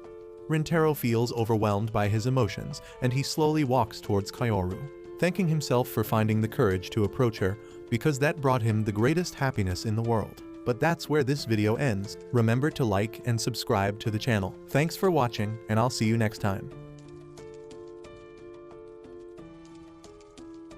Rintaro feels overwhelmed by his emotions, and he slowly walks towards Kaoru, thanking himself for finding the courage to approach her, because that brought him the greatest happiness in the world. But that's where this video ends. Remember to like and subscribe to the channel. Thanks for watching, and I'll see you next time.